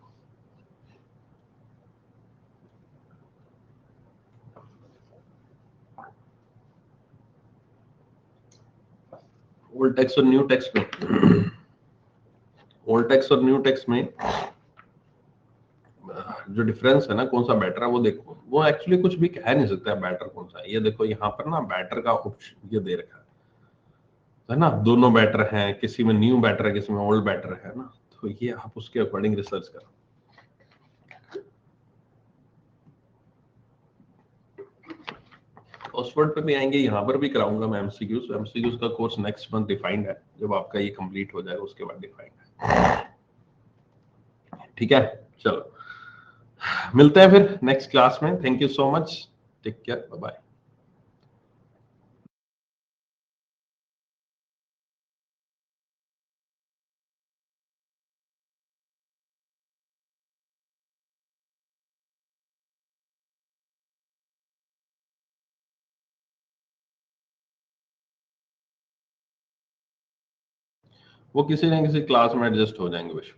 ओल्ड टैक्स और न्यू टैक्स में, ओल्ड टैक्स और न्यू टैक्स में जो डिफरेंस है ना कौन सा बेटर है वो देखो, वो एक्चुअली कुछ भी कह नहीं सकता है बेटर कौन सा है। ये देखो यहाँ पर ना बेटर का ऑप्शन ये दे रखा है ना, दोनों बेटर हैं, किसी में न्यू बेटर है, किसी में ओल्ड बेटर है ना, तो ये आप उसके अकॉर्डिंग रिसर्च करो। ऑक्सफोर्ड पे भी आएंगे, यहाँ पर भी कराऊंगा मैं एमसीक्यूज। एमसीक्यूज का कोर्स नेक्स्ट मंथ डिफाइंड है, जब आपका ये कंप्लीट हो जाएगा उसके बाद डिफाइंड है। ठीक है, चलो मिलते हैं फिर नेक्स्ट क्लास में। Thank you so much, take care, bye bye. वो किसी न किसी क्लास में एडजस्ट हो जाएंगे विश्व।